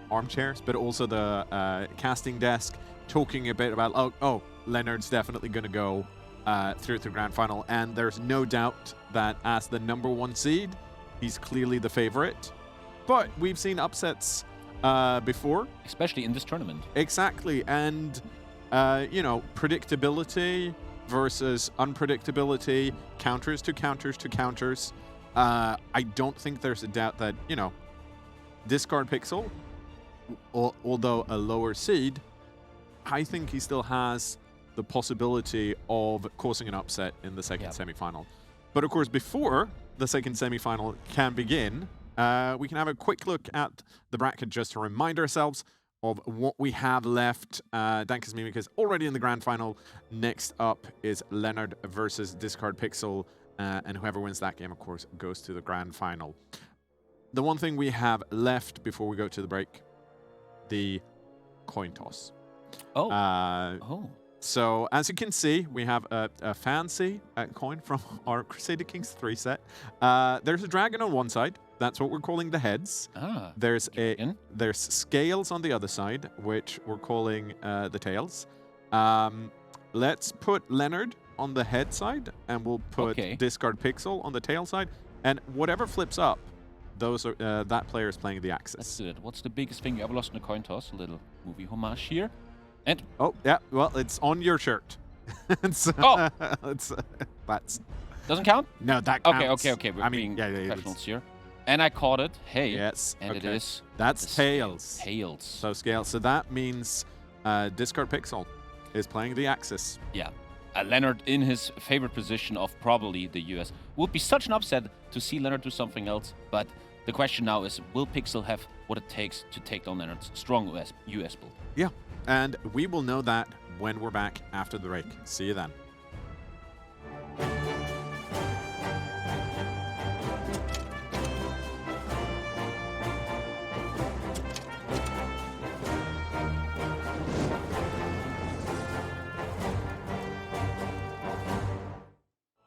armchairs, but also the casting desk, talking a bit about Leonard's definitely going to go through to the grand final, and there's no doubt that as the #1 seed, he's clearly the favorite. But we've seen upsets before, especially in this tournament. Exactly, and predictability versus unpredictability, counters to counters to counters. I don't think there's a doubt that, Discard Pixel, although a lower seed, I think he still has the possibility of causing an upset in the second semi-final. But of course, before the second semi-final can begin, we can have a quick look at the bracket just to remind ourselves of what we have left. Dankus Memecus already in the grand final. Next up is Leonard versus Discard Pixel, and whoever wins that game, of course, goes to the grand final. The one thing we have left before we go to the break, the coin toss. Oh. So as you can see, we have a fancy coin from our Crusader Kings 3 set. There's a dragon on one side. That's what we're calling the heads. Ah. There's dragon. there's scales on the other side, which we're calling the tails. Let's put Leonard on the head side, and we'll put discard pixel on the tail side. And whatever flips up, those are that player is playing the axis. Let's do it. What's the biggest thing you ever lost in a coin toss? A little movie homage here. And oh yeah, well it's on your shirt. So, oh, that's doesn't count. No, that counts. Okay. We're being yeah, professionals here. And I caught it. Hey. Yes. And it is. That's tails. Tails. So scale. So that means discard pixel is playing the axis. Yeah. Leonard in his favorite position of probably the US. Would be such an upset to see Leonard do something else. But the question now is, will Pixel have what it takes to take down Leonard's strong US build? Yeah. And we will know that when we're back after the break. See you then.